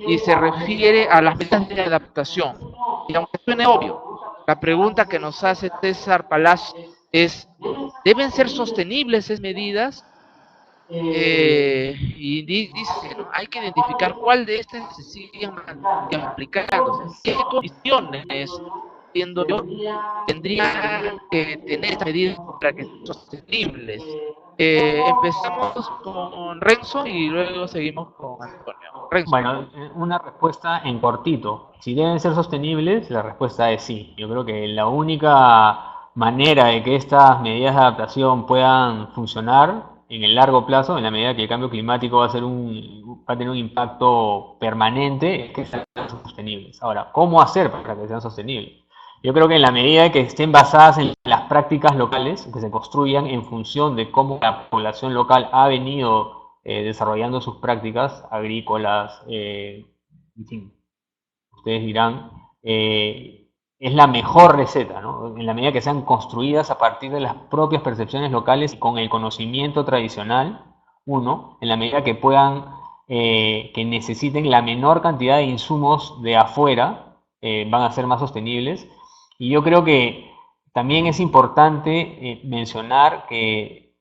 y se refiere a las medidas de adaptación. Y aunque suene obvio, la pregunta que nos hace César Palacio es, ¿deben ser sostenibles esas medidas? Y dice, ¿no? Hay que identificar cuál de estas se siguen aplicando, qué condiciones, entiendo yo, tendría que tener estas medidas para que sean sostenibles. Empezamos con Renzo y luego seguimos con Antonio. Renzo. Bueno, una respuesta en cortito. Si deben ser sostenibles, la respuesta es sí. Yo creo que la única manera de que estas medidas de adaptación puedan funcionar en el largo plazo, en la medida que el cambio climático va a tener un impacto permanente, es que sean sostenibles. Ahora, ¿cómo hacer para que sean sostenibles? Yo creo que en la medida que estén basadas en las prácticas locales, que se construyan en función de cómo la población local ha venido desarrollando sus prácticas agrícolas, en fin, ustedes dirán, es la mejor receta, ¿no? En la medida que sean construidas a partir de las propias percepciones locales y con el conocimiento tradicional, en la medida que puedan, que necesiten la menor cantidad de insumos de afuera, van a ser más sostenibles. Y yo creo que también es importante mencionar que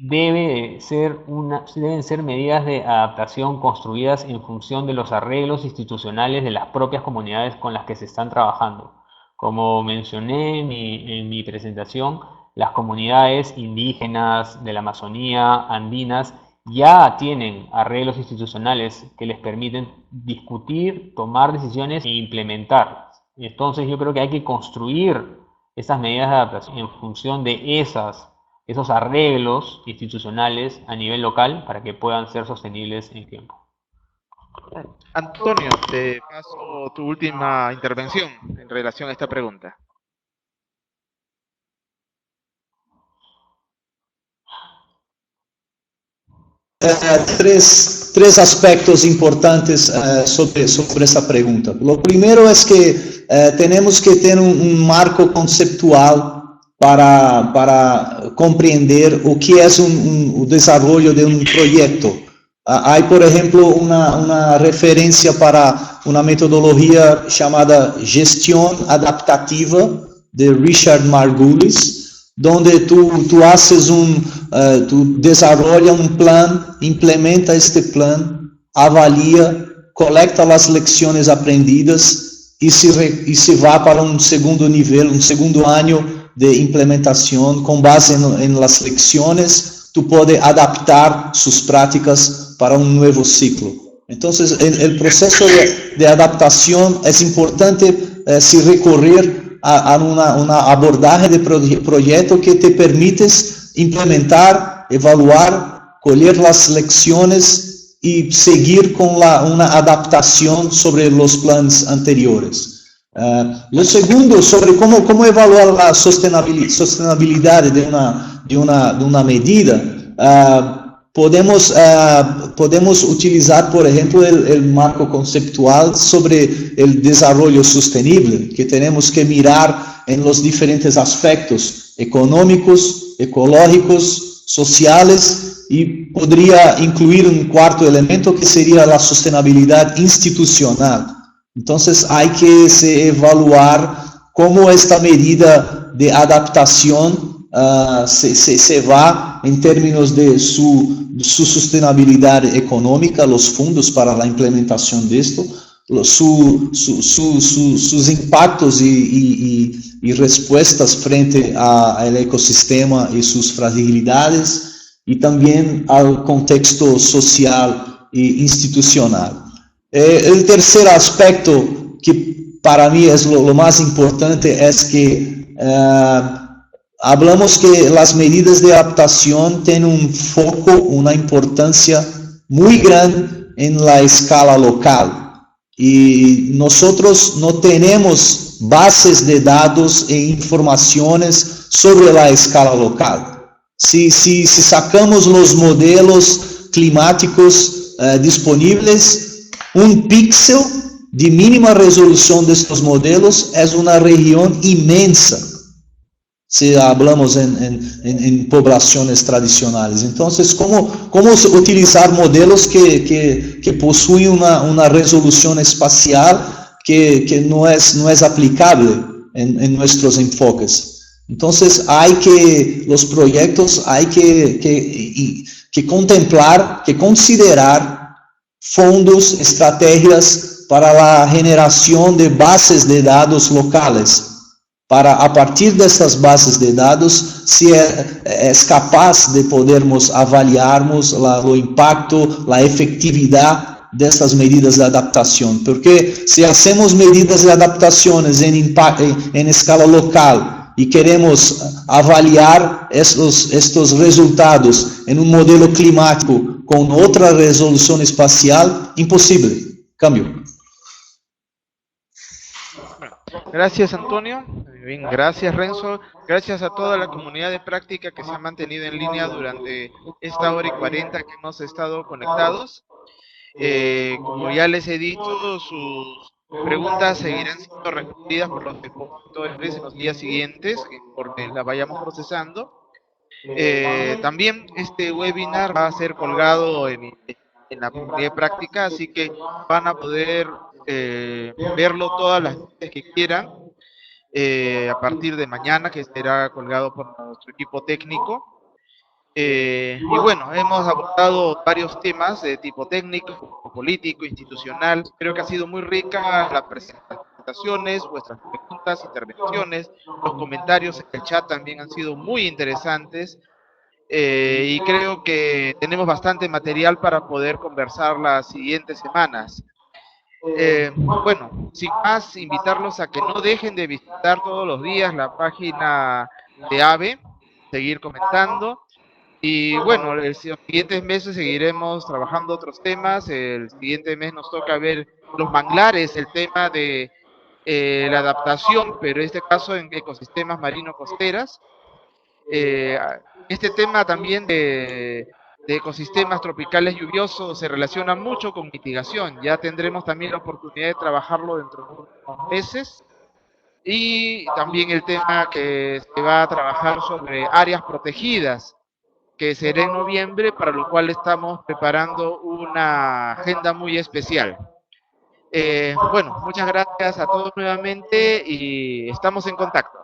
deben ser medidas de adaptación construidas en función de los arreglos institucionales de las propias comunidades con las que se están trabajando. Como mencioné en mi presentación, las comunidades indígenas de la Amazonía, andinas, ya tienen arreglos institucionales que les permiten discutir, tomar decisiones e implementar. Entonces yo creo que hay que construir esas medidas de adaptación en función de esos arreglos institucionales a nivel local para que puedan ser sostenibles en tiempo. Antonio, te paso tu última intervención en relación a esta pregunta. Tres aspectos importantes sobre esta pregunta. Lo primero es que tenemos que tener un marco conceptual para comprender o que es o desarrollo de un proyecto. Hay, por ejemplo, una referencia para una metodología llamada gestión adaptativa de Richard Margulis, donde tú haces tú desarrollas un plan, implementa este plan, avalía, colecta las lecciones aprendidas y se va para un segundo nivel, un segundo año de implementación. Con base en las lecciones, tú puedes adaptar sus prácticas para un nuevo ciclo. Entonces, el proceso de adaptación es importante si recurrir a una abordaje de proyecto que te permites implementar, evaluar, coger las lecciones y seguir con una adaptación sobre los planes anteriores. Lo segundo, sobre cómo evaluar la sostenibilidad de una medida, podemos utilizar, por ejemplo, el marco conceptual sobre el desarrollo sostenible, que tenemos que mirar en los diferentes aspectos económicos, ecológicos, sociales, y podría incluir un cuarto elemento que sería la sostenibilidad institucional. Entonces hay que evaluar cómo esta medida de adaptación se va en términos de su sostenibilidad económica, los fondos para la implementación de esto, sus impactos y respuestas frente al ecosistema y sus fragilidades, y también al contexto social e institucional. El tercer aspecto, que para mí es lo más importante, es que hablamos que las medidas de adaptación tienen un foco, una importancia muy grande en la escala local. Y nosotros no tenemos bases de datos e informaciones sobre la escala local. Si sacamos los modelos climáticos disponibles, un píxel de mínima resolución de estos modelos es una región inmensa. si hablamos en poblaciones tradicionales. Entonces, ¿cómo utilizar modelos que poseen una resolución espacial que no es aplicable en nuestros enfoques? Entonces, los proyectos hay que contemplar, que considerar fondos, estrategias para la generación de bases de datos locales, para a partir dessas bases de dados, se é capaz de podermos avaliarmos o impacto, a efetividade dessas medidas de adaptação. Porque se hacemos medidas de adaptações em escala local e queremos avaliar estes resultados em modelo climático com outra resolução espacial, impossível. Cambio. Gracias, Antonio. Bien, gracias, Renzo. Gracias a toda la comunidad de práctica que se ha mantenido en línea durante esta hora y 40 que hemos estado conectados. Como ya les he dicho, sus preguntas seguirán siendo respondidas por los expositores en los días siguientes, porque las vayamos procesando. También este webinar va a ser colgado en la comunidad de práctica, así que van a poder verlo todas las veces que quieran a partir de mañana, que será colgado por nuestro equipo técnico. Y bueno, hemos abordado varios temas de tipo técnico, político, institucional. Creo que ha sido muy rica las presentaciones, vuestras preguntas, intervenciones, los comentarios en el chat también han sido muy interesantes. Y creo que tenemos bastante material para poder conversar las siguientes semanas. Bueno, sin más, invitarlos a que no dejen de visitar todos los días la página de AVE, seguir comentando. Y bueno, los siguientes meses seguiremos trabajando otros temas. El siguiente mes nos toca ver los manglares, el tema de la adaptación, pero en este caso en ecosistemas marino-costeras. Este tema también de ecosistemas tropicales lluviosos se relaciona mucho con mitigación. Ya tendremos también la oportunidad de trabajarlo dentro de unos meses. Y también el tema que se va a trabajar sobre áreas protegidas, que será en noviembre, para lo cual estamos preparando una agenda muy especial. Bueno, muchas gracias a todos nuevamente y estamos en contacto.